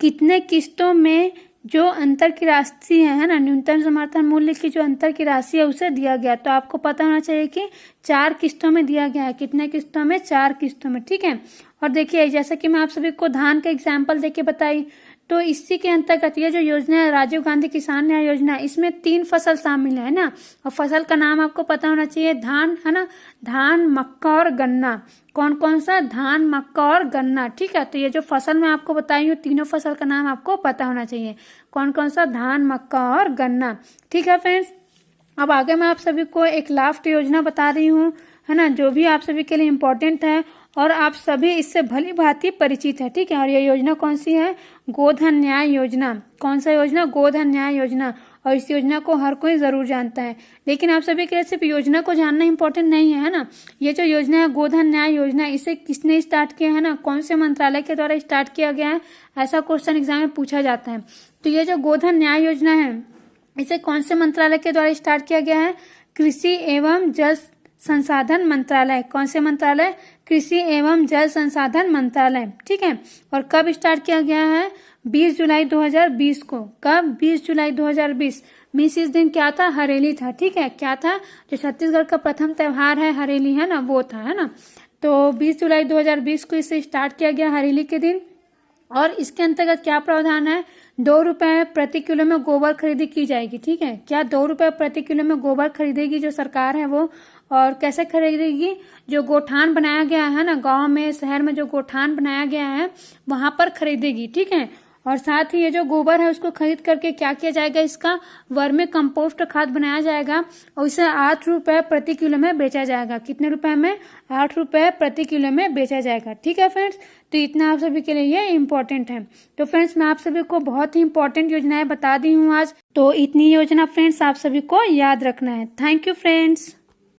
कितने किस्तों में जो अंतर की राशि है ना, न्यूनतम समर्थन मूल्य की जो अंतर की राशि है उसे दिया गया। तो आपको पता होना चाहिए कि 4 किस्तों में दिया गया है। कितने किस्तों में? 4 किस्तों में, ठीक है। और देखिए जैसे कि मैं आप सभी को धान का एग्जाम्पल देके बताई, तो इसी के अंतर्गत ये जो योजना है राजीव गांधी किसान न्याय योजना, इसमें 3 फसल शामिल है ना। और फसल का नाम आपको पता होना चाहिए, धान, है ना, धान, मक्का और गन्ना। कौन कौन सा? धान, मक्का और गन्ना, ठीक है। तो ये जो फसल मैं आपको बताई हूँ तीनों फसल का नाम आपको पता होना चाहिए। कौन कौन सा? धान, मक्का और गन्ना, ठीक है फ्रेंड्स। अब आगे मैं आप सभी को एक लास्ट योजना बता रही हूँ, है ना, जो भी आप सभी के लिए इम्पोर्टेंट है और आप सभी इससे भली भांति परिचित है, ठीक है। और ये योजना कौन सी है? गोधन न्याय योजना। कौन सा योजना? गोधन न्याय योजना। और इस योजना को हर कोई ज़रूर जानता है। लेकिन आप सभी के लिए सिर्फ योजना को जानना इंपॉर्टेंट नहीं है ना। ये जो योजना है गोधन न्याय योजना, इसे किसने स्टार्ट किया है ना, कौन से मंत्रालय के द्वारा स्टार्ट किया गया है, ऐसा क्वेश्चन एग्जाम में पूछा जाता है। तो ये जो गोधन न्याय योजना है इसे कौन से मंत्रालय के द्वारा स्टार्ट किया गया है? कृषि एवं जल संसाधन मंत्रालय। कौन से मंत्रालय? कृषि एवं जल संसाधन मंत्रालय। ठीक है। और कब स्टार्ट किया गया है? 20 जुलाई 2020 को। कब? 20 जुलाई 2020। मीन्स इस दिन क्या था? हरेली था। ठीक है। क्या था? जो छत्तीसगढ़ का प्रथम त्योहार है हरेली है ना, वो था, है ना। तो 20 जुलाई 2020 को इसे स्टार्ट किया गया हरेली के दिन। और इसके अंतर्गत क्या प्रावधान है? 2 रुपए प्रति किलो में गोबर खरीदी की जाएगी। ठीक है। क्या? 2 रुपए प्रति किलो में गोबर खरीदेगी जो सरकार है वो। और कैसे खरीदेगी? जो गोठान बनाया गया है ना, गांव में शहर में जो गोठान बनाया गया है वहां पर खरीदेगी। ठीक है। और साथ ही ये जो गोबर है उसको खरीद करके क्या किया जाएगा? इसका वर्मी कंपोस्ट खाद बनाया जाएगा और इसे 8 रुपए प्रति किलो में बेचा जाएगा। कितने रुपए में? 8 रुपए प्रति किलो में बेचा जाएगा। ठीक है फ्रेंड्स। तो इतना आप सभी के लिए ये इम्पोर्टेंट है। तो फ्रेंड्स मैं आप सभी को बहुत ही इम्पोर्टेंट योजनाएं बता दी हूँ आज। तो इतनी योजना फ्रेंड्स आप सभी को याद रखना है। Thank you friends.